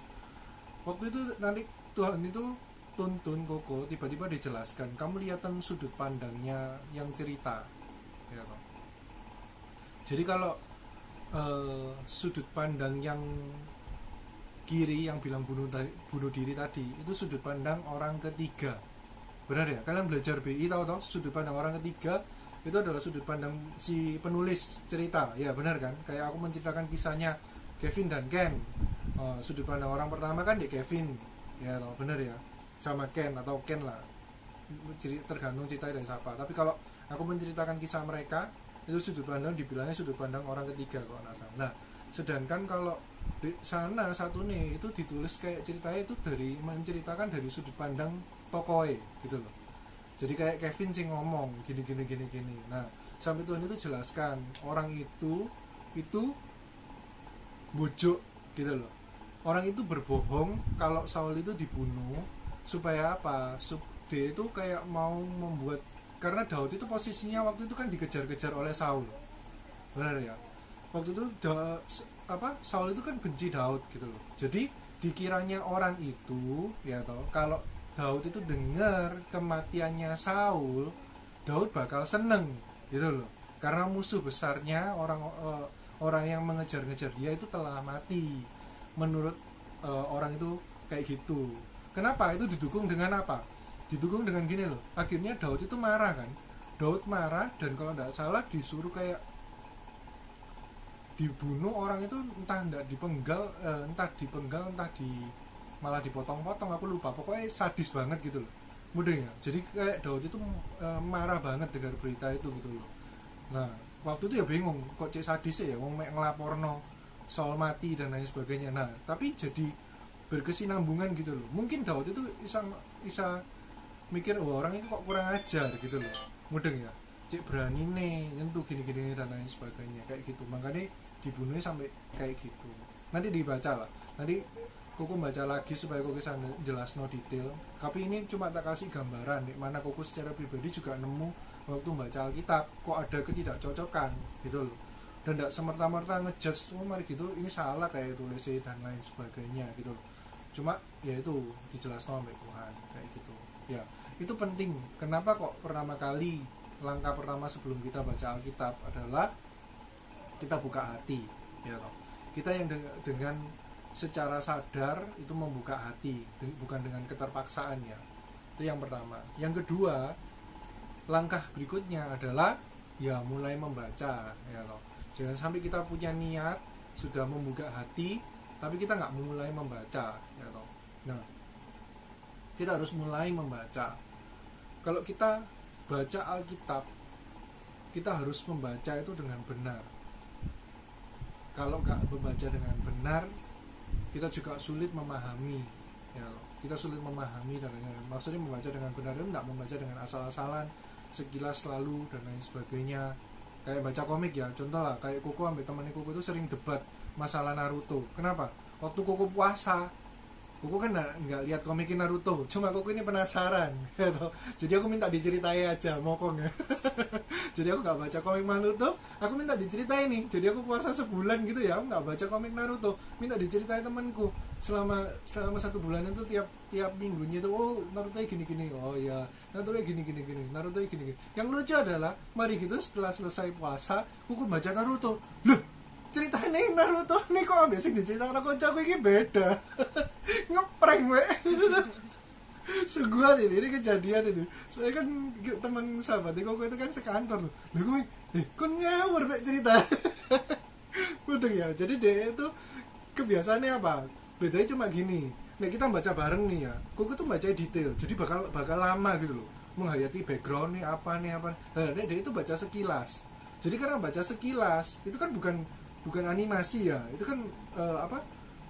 waktu itu nanti Tuhan itu tuntun Koko tiba-tiba dijelaskan, kamu lihatan sudut pandangnya yang cerita ya toh. Jadi kalau sudut pandang yang kiri yang bilang bunuh diri tadi itu sudut pandang orang ketiga, benar ya? Kalian belajar BI tahu sudut pandang orang ketiga itu adalah sudut pandang si penulis cerita, ya benar kan? Kayak aku menceritakan kisahnya Kevin dan Ken, sudut pandang orang pertama kan di Kevin, ya toh, benar ya? Sama Ken atau Ken lah, tergantung cerita dari siapa. Tapi kalau aku menceritakan kisah mereka itu sudut pandang dibilangnya sudut pandang orang ketiga kalau nggak salah. Nah, sedangkan kalau di sana satu nih itu ditulis kayak ceritanya itu dari menceritakan dari sudut pandang tokoe gitu loh. Jadi kayak Kevin sih ngomong gini. Nah, sampai Tuhan itu jelaskan orang itu bujuk gitu loh. Orang itu berbohong kalau Saul itu dibunuh supaya apa? Dia itu kayak mau membuat, karena Daud itu posisinya waktu itu kan dikejar-kejar oleh Saul, benar ya? Waktu itu Saul itu kan benci Daud gitu loh. Jadi dikiranya orang itu ya toh, kalau Daud itu dengar kematiannya Saul, Daud bakal seneng gitu loh, karena musuh besarnya orang yang mengejar-ngejar dia itu telah mati. Menurut orang itu kayak gitu. Kenapa? Itu didukung dengan apa? Didukung dengan gini loh, akhirnya Daud itu marah kan. Daud marah dan kalau tidak salah disuruh kayak dibunuh orang itu, entah dipenggal malah dipotong-potong, aku lupa, pokoknya sadis banget gitu loh mudahnya. Jadi kayak Daud itu marah banget dengan berita itu gitu loh. Nah waktu itu ya bingung, kok cek sadis ya wong mek ngelaporno soal mati dan lain sebagainya. Nah tapi jadi berkesinambungan gitu loh. Mungkin Daud itu bisa mikir, orang itu kok kurang ajar gitu loh, mudeng ya, cek berani nih nyentuh gini dan lain sebagainya kayak gitu, makanya dibunuhnya sampai kayak gitu. Nanti dibaca lah, nanti Koko baca lagi supaya Koko bisa jelas no detail. Tapi ini cuma tak kasih gambaran, di mana Koko secara pribadi juga nemu waktu baca Alkitab kok ada ketidakcocokan gitu loh, dan tidak semerta-merta ngejudge mari gitu ini salah kayak tulisnya dan lain sebagainya gitu loh. Cuma ya itu dijelas no oleh Tuhan kayak gitu ya. Itu penting. Kenapa kok pertama kali, langkah pertama sebelum kita baca Alkitab adalah kita buka hati ya toh. Kita yang dengan secara sadar itu membuka hati, bukan dengan keterpaksaan ya. Itu yang pertama. Yang kedua, langkah berikutnya adalah ya mulai membaca ya toh. Jangan sampai kita punya niat sudah membuka hati tapi kita nggak mulai membaca ya toh. Nah, kita harus mulai membaca. Kalau kita baca Alkitab, kita harus membaca itu dengan benar. Kalau nggak membaca dengan benar, kita juga sulit memahami. Ya, kita sulit memahami dan maksudnya membaca dengan benar itu nggak membaca dengan asal-asalan, sekilas lalu dan lain sebagainya. Kayak baca komik ya, contoh lah, kayak Koko ambil temannya Koko itu sering debat masalah Naruto. Kenapa? Waktu Koko puasa, Koko kan nggak lihat komiknya Naruto, cuma Koko ini penasaran gitu. Jadi aku minta diceritain aja mokong ya. Jadi aku nggak baca komik Naruto, aku minta diceritain nih. Jadi aku puasa sebulan gitu ya, aku nggak baca komik Naruto, minta diceritain temanku selama 1 bulan itu tiap minggunya itu, oh Naruto gini, oh ya Naruto gini, Naruto gini. Yang lucu adalah mari gitu setelah selesai puasa Koko baca Naruto, loh ceritanya Naruto nih kok biasa diceritakan kancaku ini beda. Ngeprank we. Seguan ini kejadian ini. Saya kan teman sahabatnya Koko itu kan sekantor loh. Gue kok ngawur mek cerita. Udah ya. Jadi dia itu kebiasaannya apa? Bedanya cuma gini. Nek kita baca bareng nih ya. Koko tuh baca detail. Jadi bakal lama gitu loh. Menghayati background nih apa. Nah, dia itu baca sekilas. Jadi karena baca sekilas itu kan bukan animasi ya, itu kan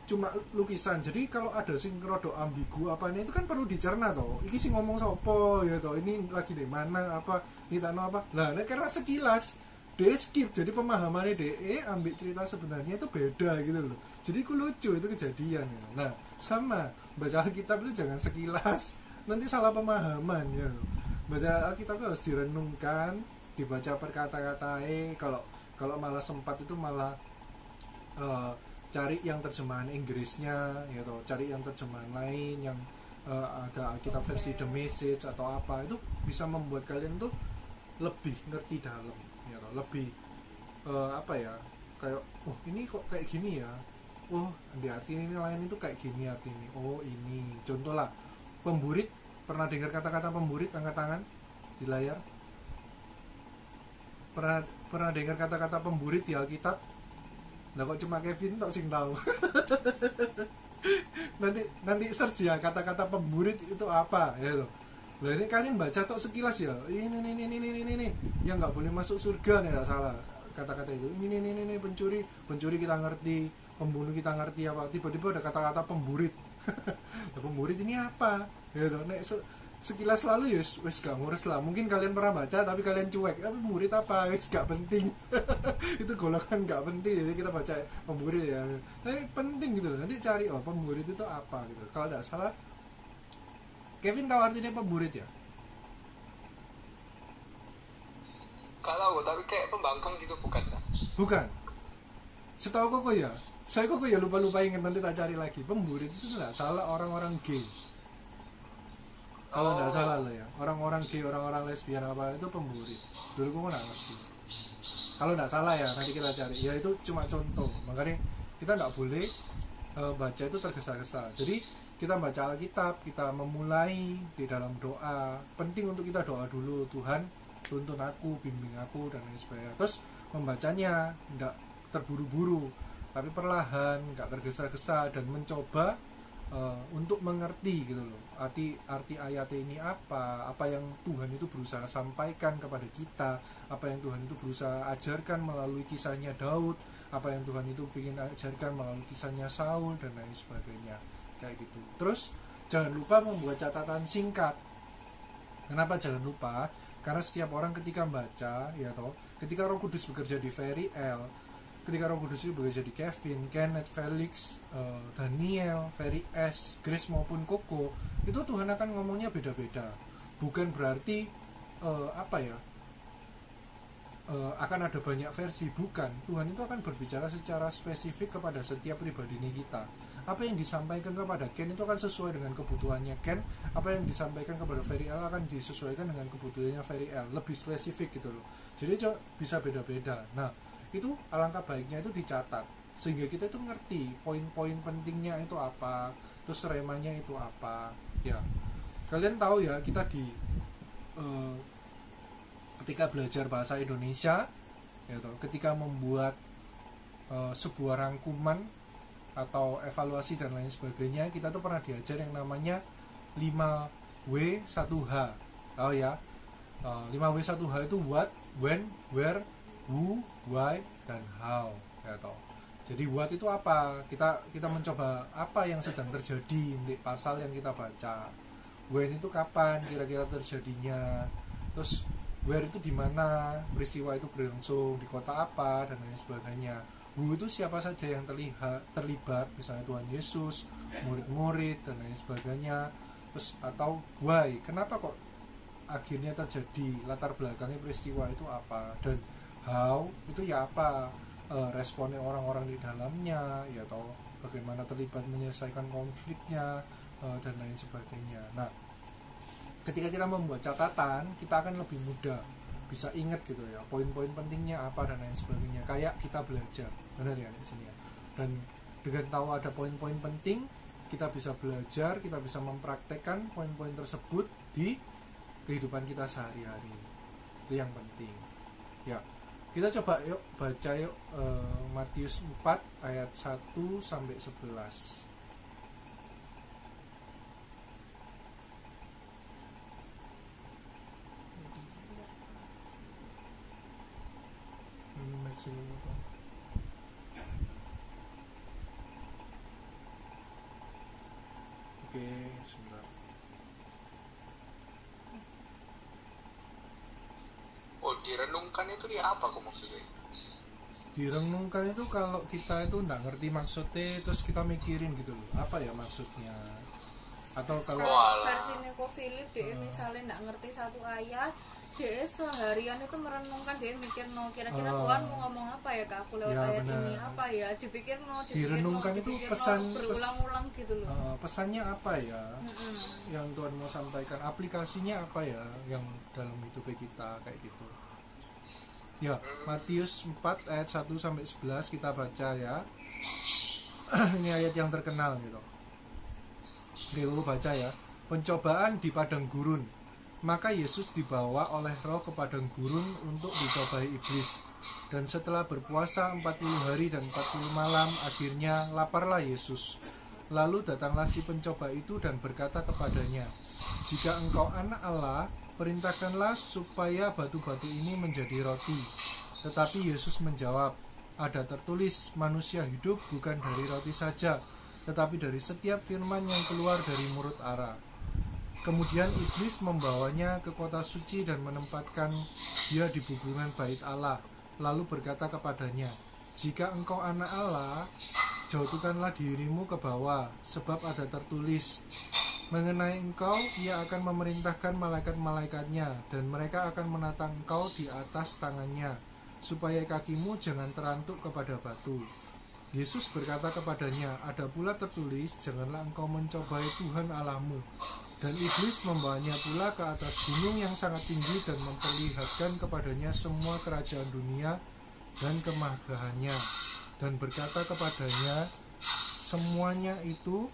cuma lukisan. Jadi kalau ada sing rodok ambigu apanya itu kan perlu dicerna toh. Iki sing ngomong sopo ya toh, ini lagi di mana apa, kita no apa. Lah karena sekilas dia skip, jadi pemahamannya dia ambil cerita sebenarnya itu beda gitu loh. Jadi itu lucu itu kejadian ya. Nah sama baca Alkitab itu jangan sekilas, nanti salah pemahaman ya. Baca Alkitab itu harus direnungkan, dibaca per kata-katae. Kalau malah sempat itu malah cari yang terjemahan Inggrisnya ya toh, cari yang terjemahan lain yang ada Alkitab versi The Message atau apa, itu bisa membuat kalian tuh lebih ngerti dalam ya toh, lebih apa ya, kayak oh ini kok kayak gini ya, oh di arti ini lain itu kayak gini arti ini, oh ini contoh lah pemburit. Pernah dengar kata-kata pemburit? Angkat tangan di layar. Pernah dengar kata-kata pemburit di Alkitab? Lah kok cuma Kevin tok sing tahu. nanti search ya kata-kata pemburit itu apa ya tuh. Lah ini kalian baca tok sekilas ya. Ini yang nggak boleh masuk surga nih, enggak salah kata-kata itu. Ini pencuri kita ngerti, pembunuh kita ngerti apa. Tiba-tiba ada kata-kata pemburit. Nah, pemburit ini apa? Ya tuh. Nek sekilas lalu ya wes gak ngurus lah. Mungkin kalian pernah baca tapi kalian cuek. Pemburit apa? Wes gak penting. Itu golongan gak penting. Jadi kita baca pemburit ya. Tapi penting gitu loh. Nanti cari oh pemburit itu apa gitu. Kalau tidak salah Kevin tahu artinya pemburit ya? Kalau tapi kayak pembangkang gitu bukan lah. Bukan. Setahu kok ya. Saya kok ya lupa ingat, nanti tak cari lagi. Pemburit itu tidak salah orang-orang gay. Kalau tidak salah lah ya, orang-orang gay, orang-orang lesbian apa itu pemburit. Dulu gue nggak ngerti. Kalau tidak salah ya, nanti kita cari. Ya itu cuma contoh. Makanya kita nggak boleh baca itu tergesa-gesa. Jadi kita baca Alkitab, kita memulai di dalam doa. Penting untuk kita doa dulu, Tuhan tuntun aku, bimbing aku dan lain sebagainya. Terus membacanya tidak terburu-buru, tapi perlahan, nggak tergesa-gesa dan mencoba untuk mengerti gitu loh. Arti ayat ini apa yang Tuhan itu berusaha sampaikan kepada kita, apa yang Tuhan itu berusaha ajarkan melalui kisahnya Daud, apa yang Tuhan itu ingin ajarkan melalui kisahnya Saul dan lain sebagainya, kayak gitu. Terus jangan lupa membuat catatan singkat. Kenapa jangan lupa? Karena setiap orang ketika membaca, ya toh, ketika Roh Kudus bekerja di Ferry L, ketika Roh Kudus itu bekerja di Kevin, Kenneth, Felix, Daniel, Ferry S, Grace maupun Koko, itu Tuhan akan ngomongnya beda-beda. Bukan berarti akan ada banyak versi, bukan. Tuhan itu akan berbicara secara spesifik kepada setiap pribadi ini kita. Apa yang disampaikan kepada Ken itu akan sesuai dengan kebutuhannya Ken. Apa yang disampaikan kepada Ferry L akan disesuaikan dengan kebutuhannya Ferry L. Lebih spesifik gitu loh. Jadi bisa beda-beda. Nah, itu alangkah baiknya itu dicatat sehingga kita itu ngerti poin-poin pentingnya itu apa, terus remanya itu apa. Ya, kalian tahu ya kita ketika belajar bahasa Indonesia, ya toh, ketika membuat sebuah rangkuman atau evaluasi dan lain sebagainya, kita tuh pernah diajar yang namanya 5W1H. Tahu ya? 5W1H itu what, when, where, who, why, dan how, ya toh. Jadi what itu apa? Kita mencoba apa yang sedang terjadi di pasal yang kita baca. When itu kapan kira-kira terjadinya. Terus where itu di mana peristiwa itu berlangsung, di kota apa dan lain sebagainya. Who itu siapa saja yang terlibat, misalnya Tuhan Yesus, murid-murid dan lain sebagainya. Terus atau why, kenapa kok akhirnya terjadi, latar belakangnya peristiwa itu apa, dan how itu ya apa responnya orang-orang di dalamnya, ya toh, bagaimana terlibat menyelesaikan konfliknya dan lain sebagainya. Nah, ketika kita membuat catatan, kita akan lebih mudah bisa ingat gitu ya, poin-poin pentingnya apa dan lain sebagainya. Kayak kita belajar, benar ya di sini ya. Dan dengan tahu ada poin-poin penting, kita bisa belajar, kita bisa mempraktekkan poin-poin tersebut di kehidupan kita sehari-hari. Itu yang penting. Ya. Kita coba yuk baca yuk Matius 4 ayat 1 sampai 11. Oke, sebentar. Oh, direnungkan itu dia apa kok maksudnya? Direnungkan itu kalau kita itu nggak ngerti maksudnya, terus kita mikirin gitu loh, apa ya maksudnya. Atau kalau versi Neko Philip dia misalnya nggak ngerti satu ayat, dia seharian itu merenungkan, dia mikir no kira-kira Tuhan mau ngomong apa ya ke aku lewat ayat bener. Ini apa ya, dipikir direnungkan itu pesan berulang-ulang gitu loh. Pesannya apa ya yang Tuhan mau sampaikan, aplikasinya apa ya yang dalam hidup kita, kayak gitu. Ya, Matius 4 ayat 1 sampai 11 kita baca ya. Ini ayat yang terkenal gitu. Oke, lu baca ya. Pencobaan di padang gurun. Maka Yesus dibawa oleh Roh ke padang gurun untuk dicobai iblis. Dan setelah berpuasa 40 hari dan 40 malam, akhirnya laparlah Yesus. Lalu datanglah si pencoba itu dan berkata kepadanya, "Jika engkau anak Allah, perintahkanlah supaya batu-batu ini menjadi roti." Tetapi Yesus menjawab, "Ada tertulis, manusia hidup bukan dari roti saja, tetapi dari setiap firman yang keluar dari mulut Allah." Kemudian iblis membawanya ke kota suci dan menempatkan dia di bubungan bait Allah. Lalu berkata kepadanya, "Jika engkau anak Allah, jatuhkanlah dirimu ke bawah, sebab ada tertulis, mengenai engkau ia akan memerintahkan malaikat-malaikatnya, dan mereka akan menatang engkau di atas tangannya, supaya kakimu jangan terantuk kepada batu." Yesus berkata kepadanya, "Ada pula tertulis, janganlah engkau mencobai Tuhan Allahmu." Dan iblis membawanya pula ke atas gunung yang sangat tinggi dan memperlihatkan kepadanya semua kerajaan dunia dan kemegahannya, dan berkata kepadanya, "Semuanya itu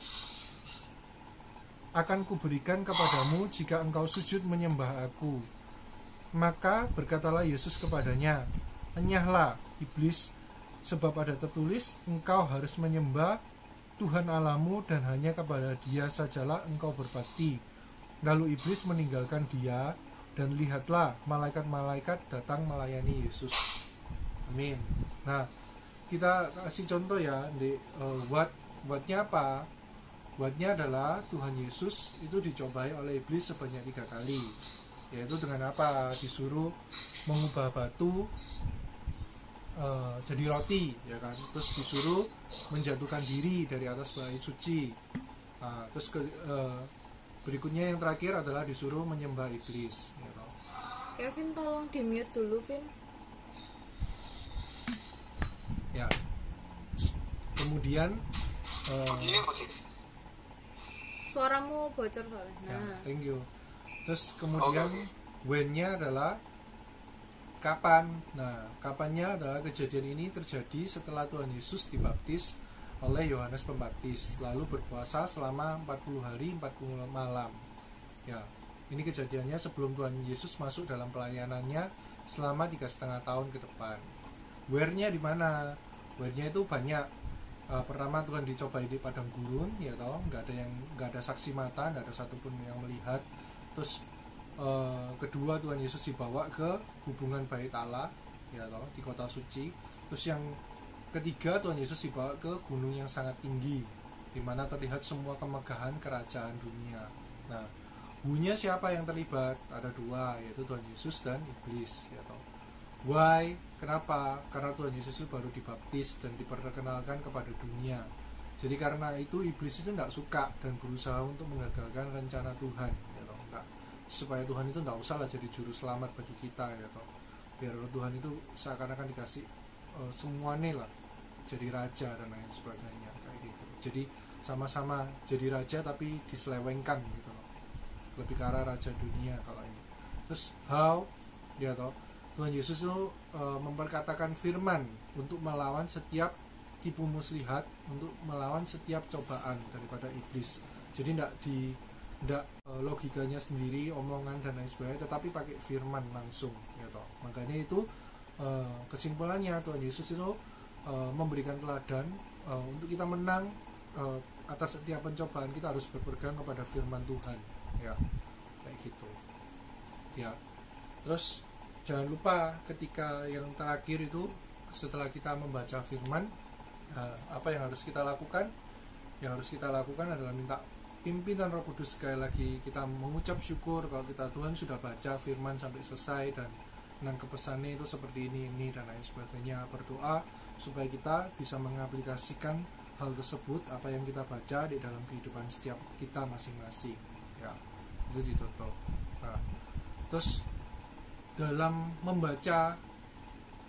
akan kuberikan kepadamu jika engkau sujud menyembah aku." Maka berkatalah Yesus kepadanya, "Enyahlah, iblis, sebab ada tertulis, engkau harus menyembah Tuhan Allahmu dan hanya kepada Dia sajalah engkau berbakti." Lalu iblis meninggalkan dia, dan lihatlah malaikat-malaikat datang melayani Yesus. Amin. Nah, kita kasih contoh ya, whatnya apa? Whatnya adalah Tuhan Yesus itu dicobai oleh iblis sebanyak 3 kali. Yaitu dengan apa? Disuruh mengubah batu jadi roti, ya kan? Terus disuruh menjatuhkan diri dari atas bait suci. Terus berikutnya yang terakhir adalah disuruh menyembah iblis, ya kan? Kevin tolong di mute dulu, Vin. Ya. Kemudian suaramu bocor soalnya. ya, Nah, thank you. Terus kemudian when-nya adalah kapan. Nah, kapannya adalah kejadian ini terjadi setelah Tuhan Yesus dibaptis oleh Yohanes Pembaptis, lalu berpuasa selama 40 hari 40 malam. Ya, ini kejadiannya sebelum Tuhan Yesus masuk dalam pelayanannya selama 3,5 tahun ke depan. Where-nya di mana? Where-nya itu banyak. Pertama Tuhan dicobai di padang gurun, ya toh, nggak ada saksi mata, nggak ada satupun yang melihat. Terus kedua Tuhan Yesus dibawa ke hubungan bait Allah, ya toh, di kota suci. Terus yang ketiga Tuhan Yesus dibawa ke gunung yang sangat tinggi, di mana terlihat semua kemegahan kerajaan dunia. Nah, who-nya siapa yang terlibat? Ada dua, yaitu Tuhan Yesus dan iblis, ya toh. Why? Kenapa? Karena Tuhan Yesus itu baru dibaptis dan diperkenalkan kepada dunia. Jadi karena itu iblis itu tidak suka dan berusaha untuk menggagalkan rencana Tuhan, ya toh. Supaya Tuhan itu tidak usah lah jadi juru selamat bagi kita, ya toh. Biar Tuhan itu seakan-akan dikasih semuanya lah, jadi raja dan lain sebagainya, kayak gitu. Jadi sama-sama jadi raja tapi diselewengkan gitu loh. Lebih ke arah raja dunia kalau ini. Terus how? Ya toh. Tuhan Yesus itu memperkatakan firman untuk melawan setiap tipu muslihat, untuk melawan setiap cobaan daripada iblis. Jadi tidak logikanya sendiri, omongan dan lain sebagainya, tetapi pakai firman langsung, ya toh. Makanya itu kesimpulannya Tuhan Yesus itu memberikan teladan untuk kita menang atas setiap pencobaan. Kita harus berpegang kepada firman Tuhan, ya, kayak gitu, ya. Terus jangan lupa ketika yang terakhir itu, setelah kita membaca firman, apa yang harus kita lakukan? Yang harus kita lakukan adalah minta pimpinan Roh Kudus. Sekali lagi kita mengucap syukur kalau kita Tuhan sudah baca firman sampai selesai dan nangkep pesannya itu seperti ini dan lain sebagainya. Berdoa supaya kita bisa mengaplikasikan hal tersebut, apa yang kita baca di dalam kehidupan setiap kita masing-masing, ya. Itu ditutup. Nah, terus dalam membaca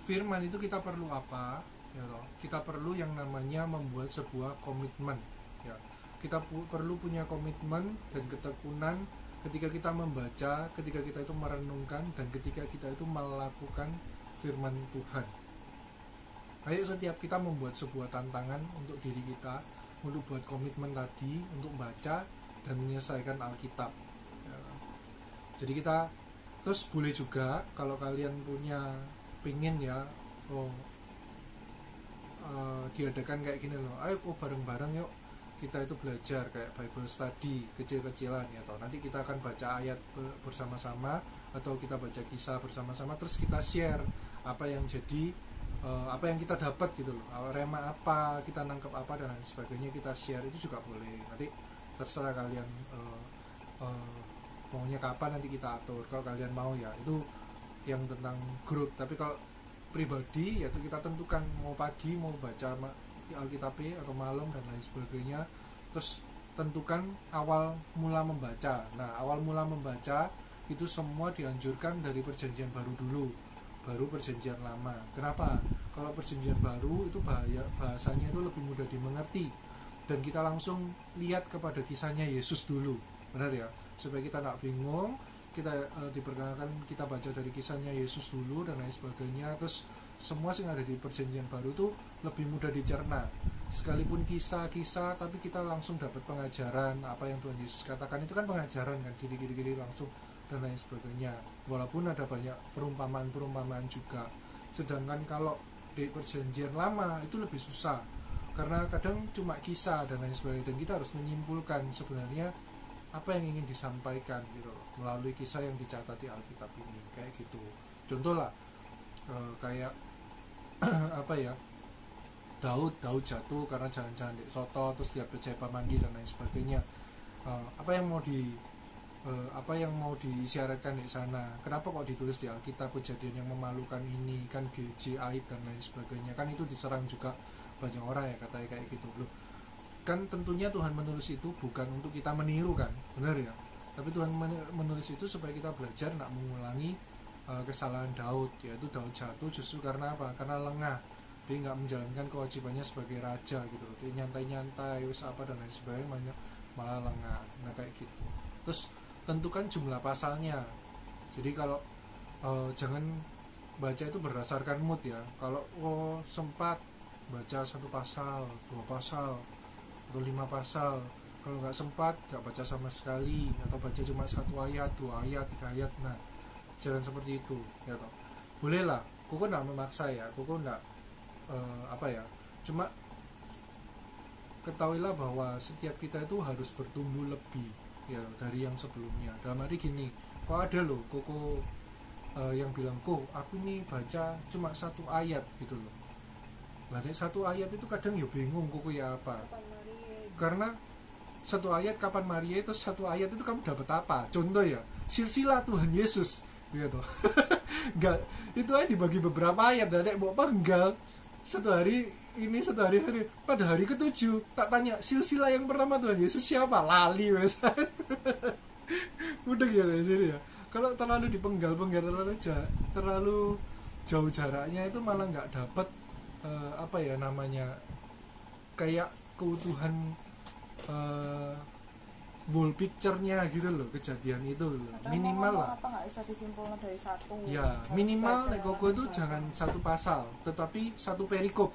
firman itu kita perlu apa, ya toh? Kita perlu yang namanya membuat sebuah komitmen, ya. Kita perlu punya komitmen dan ketekunan ketika kita membaca, ketika kita itu merenungkan, dan ketika kita itu melakukan firman Tuhan. Ayo setiap kita membuat sebuah tantangan untuk diri kita, untuk buat komitmen tadi, untuk baca dan menyelesaikan Alkitab. Ya. Jadi kita terus boleh juga kalau kalian punya pingin ya, diadakan kayak gini loh, ayo bareng-bareng yuk kita itu belajar kayak Bible study kecil-kecilan ya toh. Nanti kita akan baca ayat bersama-sama atau kita baca kisah bersama-sama, terus kita share apa yang jadi, apa yang kita dapat gitu loh, rema apa, kita nangkep apa dan lain sebagainya, kita share itu juga boleh. Nanti terserah kalian maunya kapan, nanti kita atur kalau kalian mau ya, itu yang tentang grup. Tapi kalau pribadi yaitu kita tentukan mau pagi mau baca Alkitab atau malam dan lain sebagainya. Terus tentukan awal mula membaca. Nah, awal mula membaca itu semua dianjurkan dari perjanjian baru dulu, baru perjanjian lama. Kenapa? Kalau perjanjian baru itu bahasanya itu lebih mudah dimengerti dan kita langsung lihat kepada kisahnya Yesus dulu, benar ya, supaya kita tidak bingung. Kita diperkenalkan kita baca dari kisahnya Yesus dulu dan lain sebagainya. Terus semua yang ada di perjanjian baru itu lebih mudah dicerna, sekalipun kisah-kisah tapi kita langsung dapat pengajaran apa yang Tuhan Yesus katakan. Itu kan pengajaran kan, gini langsung dan lain sebagainya, walaupun ada banyak perumpamaan juga. Sedangkan kalau di perjanjian lama itu lebih susah karena kadang cuma kisah dan lain sebagainya, dan kita harus menyimpulkan sebenarnya apa yang ingin disampaikan gitu melalui kisah yang dicatat di Alkitab ini, kayak gitu. Contoh lah kayak apa ya, Daud jatuh karena jangan-jangan di soto, terus dia berjaya mandi dan lain sebagainya. Apa yang mau disyaratkan di sana? Kenapa kok ditulis di Alkitab kejadian yang memalukan ini, kan GJ aib dan lain sebagainya? Kan itu diserang juga banyak orang ya, katanya kayak gitu loh. Kan tentunya Tuhan menulis itu bukan untuk kita meniru kan, benar ya? Tapi Tuhan menulis itu supaya kita belajar tidak mengulangi kesalahan Daud, yaitu Daud jatuh justru karena apa? Karena lengah. Dia nggak menjalankan kewajibannya sebagai raja gitu. Dia nyantai-nyantai, wis apa dan lain sebagainya, malah lengah. Nah kayak gitu. Terus tentukan jumlah pasalnya. Jadi kalau jangan baca itu berdasarkan mood ya. Kalau sempat baca 1 pasal, 2 pasal, atau 5 pasal. Kalau nggak sempat, nggak baca sama sekali, atau baca cuma 1 ayat, 2 ayat, 3 ayat. Nah, jangan seperti itu ya toh. Boleh lah, Koko nggak memaksa ya, Koko nggak cuma ketahuilah bahwa setiap kita itu harus bertumbuh lebih ya dari yang sebelumnya. Dalam arti gini, kok ada loh Koko yang bilang, kok aku nih baca cuma 1 ayat gitu loh. Nah, 1 ayat itu kadang ya bingung Koko ya apa, karena 1 ayat kapan Maria itu 1 ayat itu kamu dapat apa? Contoh ya, silsilah Tuhan Yesus gitu. Enggak, itu aja dibagi beberapa ayat, dan nek mbok penggal 1 hari ini 1 hari pada hari ke-7 tak tanya silsilah yang pertama Tuhan Yesus siapa, lali wes. Udah ya sini ya. Kalau terlalu dipenggal terlalu jauh jaraknya itu malah nggak dapat kayak keutuhan whole picture-nya gitu loh, kejadian itu loh. Minimal lah. Apa nggak bisa disimpulkan dari 1? Ya, minimal Koko itu jangan 1 pasal, tetapi 1 perikop.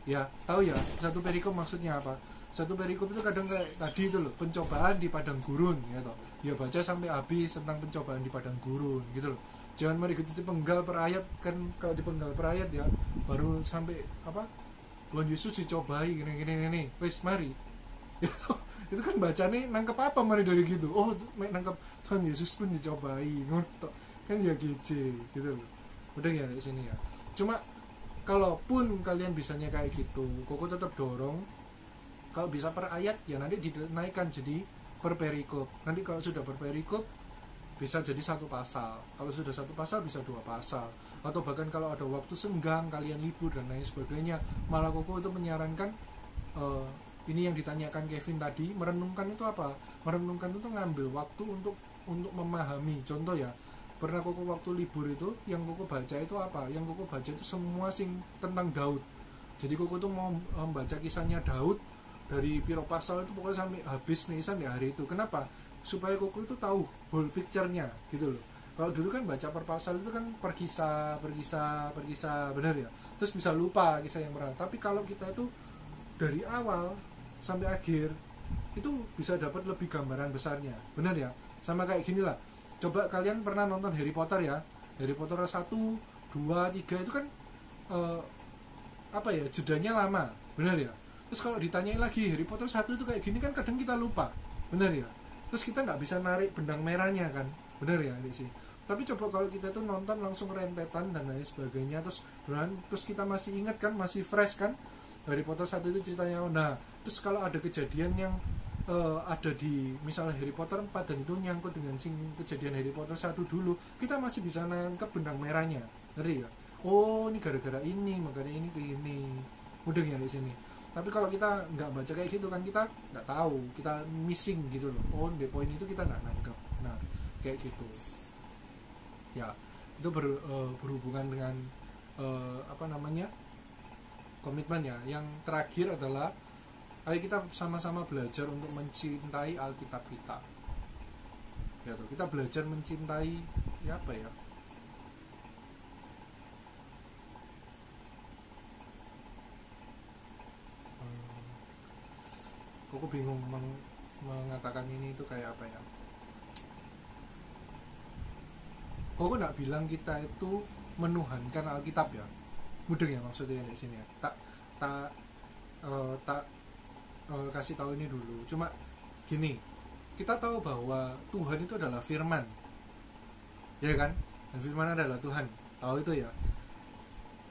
Ya, tahu ya, 1 perikop maksudnya apa? 1 perikop itu kadang kayak tadi itu loh, pencobaan di padang gurun ya toh. Ya baca sampai habis tentang pencobaan di padang gurun gitu loh. Jangan mari kita dipenggal per ayat, kan kalau dipenggal per ayat ya baru sampai apa? Tuhan Yesus dicobai gini. Wes mari. Itu kan bacanya nangkep apa mari dari gitu. Oh, nangkep Tuhan Yesus pun dicobai, ngono kan ya gece gitu loh. Udah ya di sini ya. Cuma kalaupun kalian bisanya kayak gitu, Koko tetap dorong kalau bisa per ayat ya nanti dinaikkan jadi per perikop. Nanti kalau sudah per perikop bisa jadi 1 pasal. Kalau sudah 1 pasal bisa 2 pasal. Atau bahkan kalau ada waktu senggang, kalian libur dan lain sebagainya, malah Koko itu menyarankan ini yang ditanyakan Kevin tadi, merenungkan itu apa? Merenungkan itu ngambil waktu untuk memahami. Contoh ya, pernah Koko waktu libur itu yang Koko baca itu apa? Yang Koko baca itu semua tentang Daud. Jadi Koko tuh mau membaca kisahnya Daud dari piro pasal itu pokoknya sampai habis nisan di hari itu. Kenapa? Supaya Koko itu tahu whole picture-nya gitu loh. Kalau dulu kan baca per pasal itu kan per kisah benar ya, terus bisa lupa kisah yang pernah. Tapi kalau kita itu dari awal sampai akhir itu bisa dapat lebih gambaran besarnya, benar ya. Sama kayak gini lah, coba kalian pernah nonton Harry Potter ya, Harry Potter 1, 2, 3 itu kan jedanya lama, benar ya. Terus kalau ditanyain lagi Harry Potter 1 itu kayak gini kan kadang kita lupa, benar ya. Terus kita nggak bisa narik benang merahnya kan, benar ya sih. Tapi coba kalau kita tuh nonton langsung rentetan dan lain sebagainya, terus kita masih ingat kan, masih fresh kan Harry Potter 1 itu ceritanya. Nah terus kalau ada kejadian yang ada di misalnya Harry Potter 4 dan itu nyangkut dengan kejadian Harry Potter 1 dulu, kita masih bisa nangkep benang merahnya, ngerti ya. Oh ini gara-gara ini, makanya ini kayak gini, mudah ya di sini. Tapi kalau kita nggak baca kayak gitu kan kita nggak tahu, kita missing gitu loh. Oh di poin itu kita nggak nangkep. Nah kayak gitu ya, itu berhubungan dengan komitmen ya. Yang terakhir adalah ayo kita sama-sama belajar untuk mencintai Alkitab kita. Ya tuh, kita belajar mencintai ya apa ya? Kok bingung mengatakan ini itu kayak apa ya? Kok nggak bilang kita itu menuhankan Alkitab ya? Mudeng ya maksudnya di sini ya. Tak kasih tahu ini dulu. Cuma gini, kita tahu bahwa Tuhan itu adalah firman, ya kan? Dan firman adalah Tuhan, tahu itu ya.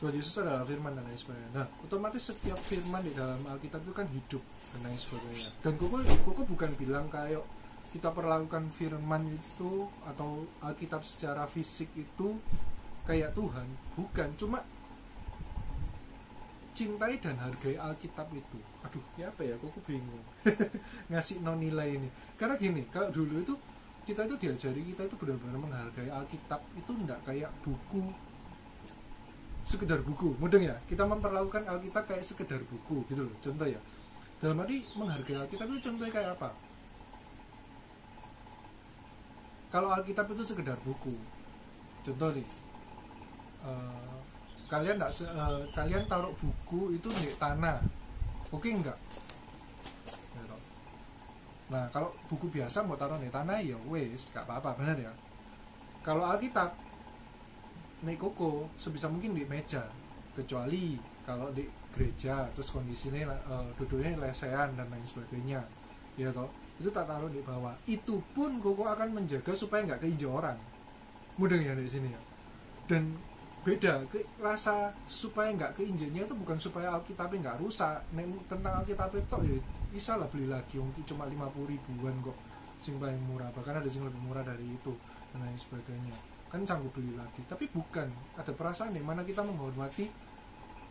Tuhan Yesus adalah firman dan lain sebagainya. Nah, otomatis setiap firman di dalam Alkitab itu kan hidup dan lain sebagainya. Dan koko bukan bilang kayak kita perlakukan firman itu atau Alkitab secara fisik itu kayak Tuhan, bukan. Cuma cintai dan hargai Alkitab itu. Aduh, ya apa ya? Kok bingung ngasih nilai ini. Karena gini, kalau dulu itu kita itu diajari kita itu benar-benar menghargai Alkitab itu enggak kayak buku, sekedar buku. Mudeng ya? Kita memperlakukan Alkitab kayak sekedar buku gitu loh. Contoh ya. Dalam arti menghargai Alkitab itu contohnya kayak apa? Kalau Alkitab itu sekedar buku. Contoh nih. Kalian taruh buku itu di tanah, oke enggak? Nah kalau buku biasa mau taruh di tanah ya wes gak apa-apa, benar ya. Kalau Alkitab nek koko sebisa mungkin di meja, kecuali kalau di gereja terus kondisinya duduknya lesehan dan lain sebagainya, ya toh itu tak taruh di bawah. Itu pun koko akan menjaga supaya nggak keinjak orang, mudah ya di sini ya. Dan beda rasa supaya nggak keinjaknya itu bukan supaya Alkitabnya nggak rusak. Tentang Alkitab itu ya bisa lah beli lagi, mungkin cuma 50 ribuan kok, sing paling murah, bahkan ada yang lebih murah dari itu dan lain sebagainya, kan sanggup beli lagi. Tapi bukan ada perasaan di mana kita menghormati,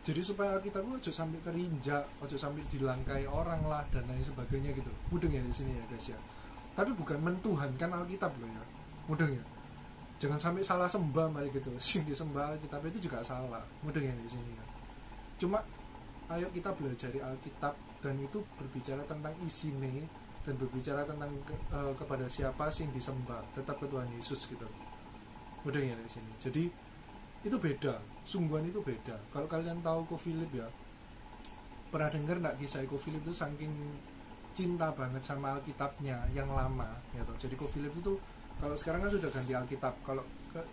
jadi supaya Alkitab itu ojo sampai terinjak, ojo sampai dilangkai orang lah dan lain sebagainya gitu. Mudeng ya di sini ya guys ya. Tapi bukan mentuhankan Alkitab loh ya, mudeng ya. Jangan sampai salah sembah mari gitu. Sing disembah Alkitab itu juga salah. Mudeng ya di sini ya. Cuma ayo kita belajar Alkitab dan itu berbicara tentang isinya dan berbicara tentang kepada siapa sing disembah, tetap ke Tuhan Yesus gitu. Mudeng ya di sini. Jadi itu beda, sungguhan itu beda. Kalau kalian tahu Ko Philip ya, pernah dengar nggak kisah Ko Philip itu saking cinta banget sama Alkitabnya yang lama ya toh. Jadi Ko Philip itu kalau sekarang kan sudah ganti Alkitab. Kalau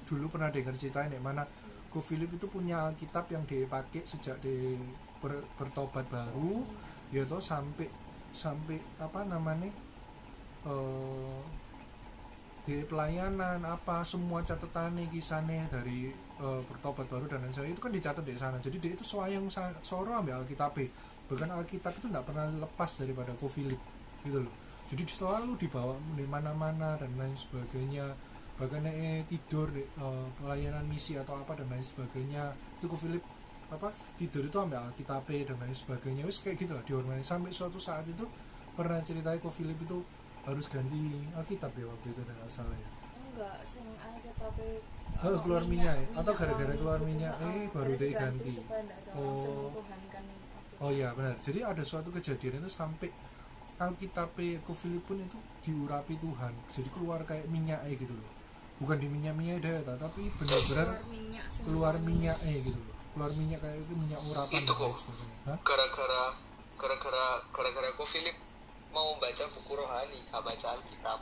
dulu pernah dengar ceritanya di mana Ko Philip itu punya Alkitab yang dipakai sejak di bertobat baru, ya toh sampai apa namanya di pelayanan apa semua catatannya kisahnya dari bertobat baru dan lain sebagainya itu kan dicatat di sana. Jadi dia itu soayang soro ambil Alkitab, bahkan Alkitab itu tidak pernah lepas daripada Ko Philip gitu loh. Jadi selalu dibawa di mana-mana dan lain sebagainya. Bahkan tidur di pelayanan misi atau apa dan lain sebagainya itu Ko Philip apa tidur itu ambil Alkitab dan lain sebagainya. Wis kayak gitu lah dihormati. Sampai suatu saat itu pernah ceritain Ko Philip itu harus ganti Alkitab ya waktu itu dengan salah ya. Enggak, sing Alkitab keluar minyak atau gara-gara keluar minyak baru dia ganti. Oh iya benar. Jadi ada suatu kejadian itu sampai Alkitab Ko Philip pun itu diurapi Tuhan, jadi keluar kayak minyak gitu loh. bukan di minyak deh, tapi benar-benar keluar minyak gitu loh. Keluar minyak kayak itu minyak urapan itu kok Hah? gara-gara kok Philip mau baca buku rohani, gak baca Alkitab.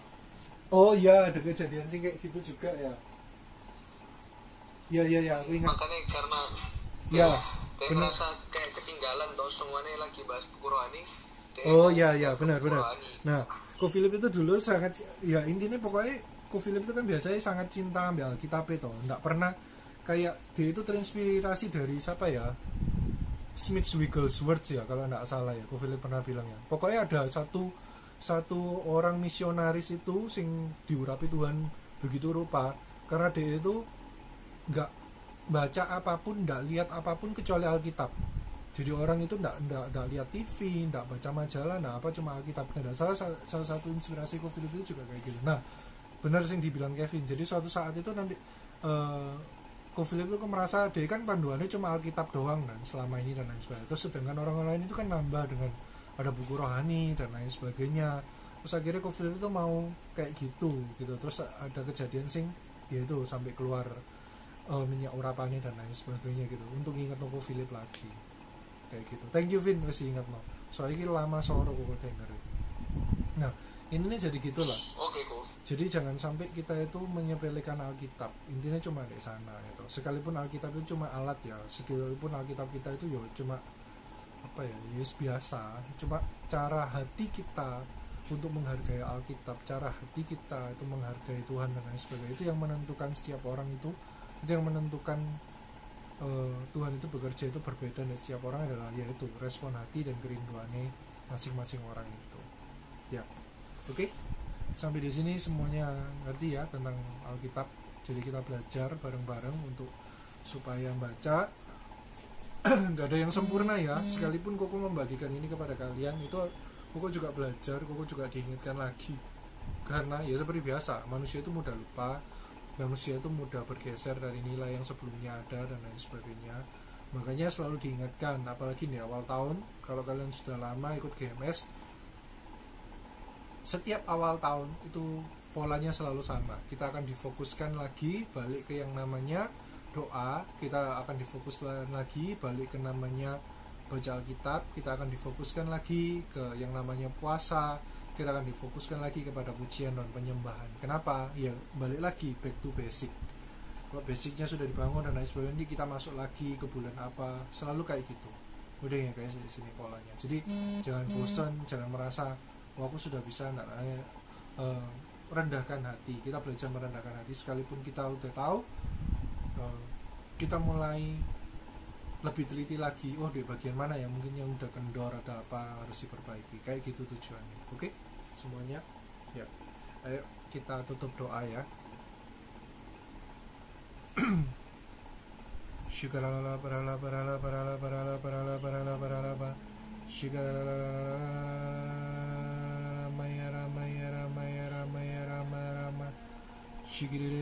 Oh iya, ada kejadian sih kayak gitu juga ya. Iya, aku ingat. Makanya karena Ya, dia benar. ngerasa kayak ketinggalan dong semuanya lagi bahas buku rohani. Oh iya, benar. Rohani. Nah, Ko Philip itu dulu sangat, ya intinya pokoknya Ko Philip itu kan biasanya sangat cinta ambil Alkitab itu, nggak pernah kayak dia itu terinspirasi dari siapa ya? Smith Wigglesworth ya kalau nggak salah ya, Ko Philip pernah bilang ya. Pokoknya ada satu orang misionaris itu sing diurapi Tuhan begitu rupa, karena dia itu nggak baca apapun, nggak lihat apapun kecuali Alkitab. Jadi orang itu nggak lihat TV, nggak baca majalah, nggak apa, cuma Alkitab. Nah, salah satu inspirasi Ko Philip itu juga kayak gitu. Nah, benar sih yang dibilang Kevin. Jadi suatu saat itu nanti Ko Philip itu merasa dia kan panduannya cuma Alkitab doang kan selama ini dan lain sebagainya. Terus sedangkan orang lain itu kan nambah dengan ada buku rohani dan lain sebagainya. Terus akhirnya Ko Philip itu mau kayak gitu. Terus ada kejadian sing yaitu sampai keluar minyak urapannya dan lain sebagainya gitu untuk ingat Ko Philip lagi kayak gitu. Thank you Vin masih ingat no. Soalnya ini lama sore kok denger. Nah ini nih jadi gitulah. Oke kok. Jadi jangan sampai kita itu menyepelekan Alkitab. Intinya cuma di sana gitu. Sekalipun Alkitab itu cuma alat ya, sekalipun Alkitab kita itu ya cuma apa ya, yes biasa. Cuma cara hati kita untuk menghargai Alkitab, cara hati kita itu menghargai Tuhan dan lain sebagainya, itu yang menentukan setiap orang itu yang menentukan Tuhan itu bekerja itu berbeda dan setiap orang adalah yaitu respon hati dan kerinduannya masing-masing orang itu. Ya, oke. Sampai di sini semuanya ngerti ya tentang Alkitab. Jadi kita belajar bareng-bareng untuk supaya baca. Nggak ada yang sempurna ya. Sekalipun Koko membagikan ini kepada kalian, itu Koko juga belajar, Koko juga diingatkan lagi. Karena ya seperti biasa, manusia itu mudah lupa, manusia itu mudah bergeser dari nilai yang sebelumnya ada dan lain sebagainya. Makanya selalu diingatkan, apalagi di awal tahun, kalau kalian sudah lama ikut GMS, setiap awal tahun itu polanya selalu sama. Kita akan difokuskan lagi balik ke yang namanya doa, kita akan difokuskan lagi balik ke namanya baca Alkitab, kita akan difokuskan lagi ke yang namanya puasa, kita akan difokuskan lagi kepada pujian dan penyembahan. Kenapa? Ya balik lagi back to basic. Kalau basicnya sudah dibangun dan lain sebagainya, kita masuk lagi ke bulan apa, selalu kayak gitu. Udah ya kayak di sini polanya. Jadi jangan bosan, jangan merasa wah aku sudah bisa rendahkan hati. Kita belajar merendahkan hati sekalipun kita udah tahu, kita mulai lebih teliti lagi. Oh di bagian mana ya mungkin yang udah kendor, ada apa harus diperbaiki. Kayak gitu tujuannya. Oke, semuanya. Ya, ayo kita tutup doa ya. Syukurlah barala barala barala barala barala barala barala ba. Syukurlah mayara mayara mayara mayara mayara. Syukurlah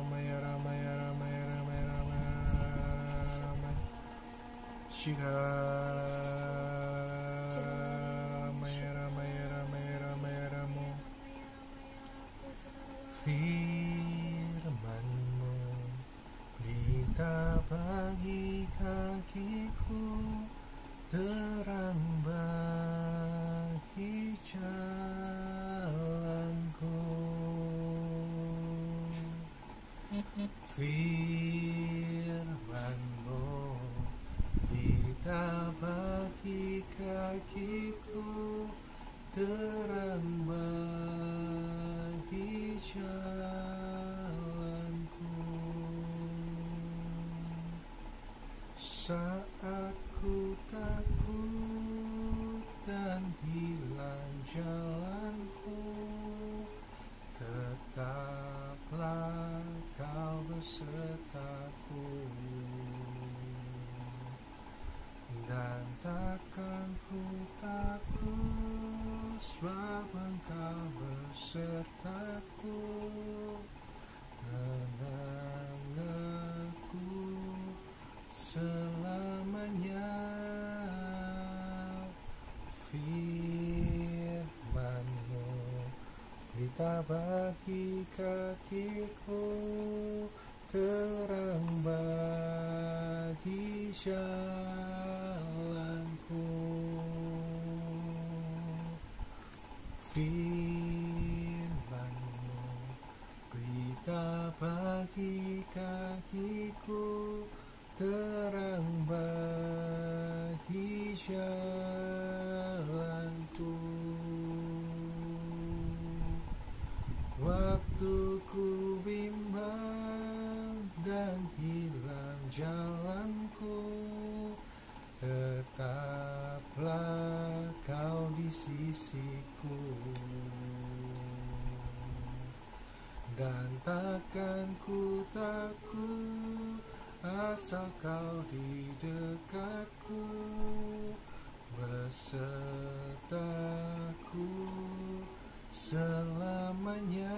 mayara mayara mayara mayara mayara. Syukurlah mayara mayara mayara mayara mu. Firman-Mu pelita bagi kakiku, terang bagi jalanku. Firman-Mu pelita bagi kakiku, terang bagi jalanku. Saat ku takut dan hilang jalanku, tetaplah Kau besertaku, dan takkan ku takut sebab Engkau besertaku. Menangku selamanya. Firman-Mu Pelita bagi kakiku, terang bagi jalanku. Firman-Mu pelita bagi kakiku, terang bagi jalanku. Waktu ku bimbang dan hilang jalanku, tetaplah Kau di sisiku, dan takkan ku takut asal Kau di dekatku, besertaku selamanya.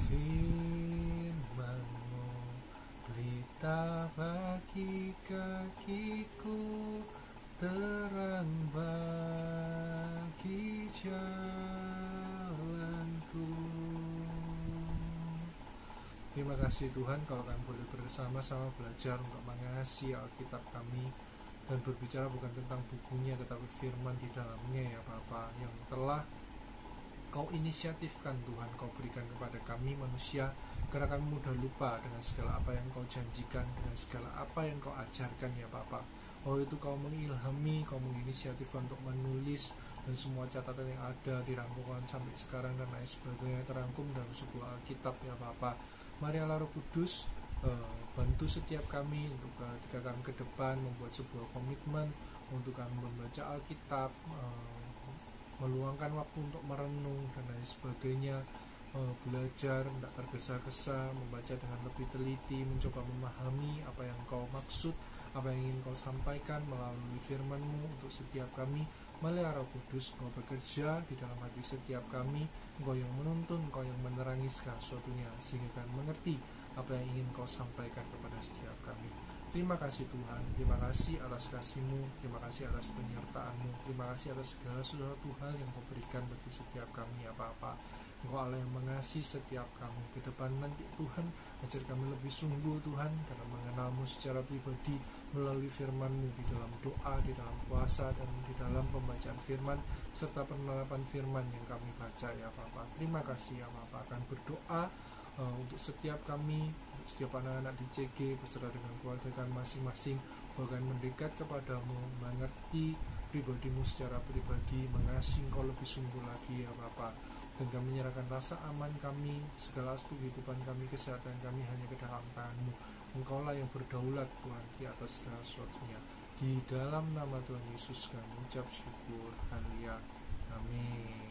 Firman-Mu pelita bagi kakiku, terang bagi jalanku. Terima kasih Tuhan kalau kami boleh bersama-sama belajar untuk mengasihi Alkitab kami dan berbicara bukan tentang bukunya tetapi firman di dalamnya ya Bapa, yang telah Kau inisiatifkan Tuhan, Kau berikan kepada kami manusia, karena kami mudah lupa dengan segala apa yang Kau janjikan, dengan segala apa yang Kau ajarkan ya Bapa. Oh itu Kau mengilhami, Kau menginisiatifkan untuk menulis, dan semua catatan yang ada dirangkumkan sampai sekarang dan lain sebagainya terangkum dalam sebuah Alkitab ya Bapa. Mari Allah Roh Kudus bantu setiap kami untuk ketika kami ke depan membuat sebuah komitmen untuk kami membaca Alkitab, meluangkan waktu untuk merenung dan lain sebagainya, belajar, tidak tergesa-gesa, membaca dengan lebih teliti, mencoba memahami apa yang Kau maksud, apa yang ingin Kau sampaikan melalui firman-Mu untuk setiap kami. Mari Roh Kudus, Kau bekerja di dalam hati setiap kami, Engkau yang menuntun, Engkau yang menerangi segala sesuatunya, sehingga kami mengerti apa yang ingin Kau sampaikan kepada setiap kami. Terima kasih Tuhan, terima kasih atas kasih-Mu, terima kasih atas penyertaan-Mu, terima kasih atas segala sesuatu hal yang Kau berikan bagi setiap kami ya Bapa. Engkau Allah yang mengasihi setiap kami. Ke depan nanti Tuhan, ajar kami lebih sungguh Tuhan dalam mengenal-Mu secara pribadi melalui firman-Mu, di dalam doa, di dalam puasa, dan di dalam pembacaan firman serta penerapan firman yang kami baca ya Bapa. Terima kasih ya Bapa. Akan berdoa untuk setiap kami, untuk setiap anak-anak di CG beserta dengan keluarga kami masing-masing, bahkan mendekat kepadamu, mengerti pribadimu secara pribadi, mengasihi Engkau lebih sungguh lagi ya Bapa. Dan kami menyerahkan rasa aman kami, segala aspek kehidupan kami, kesehatan kami hanya ke dalam tangan-Mu. Engkaulah yang berdaulat Tuhan di atas segala sesuatunya. Di dalam nama Tuhan Yesus kami ucap syukur. Haleluya. Amin.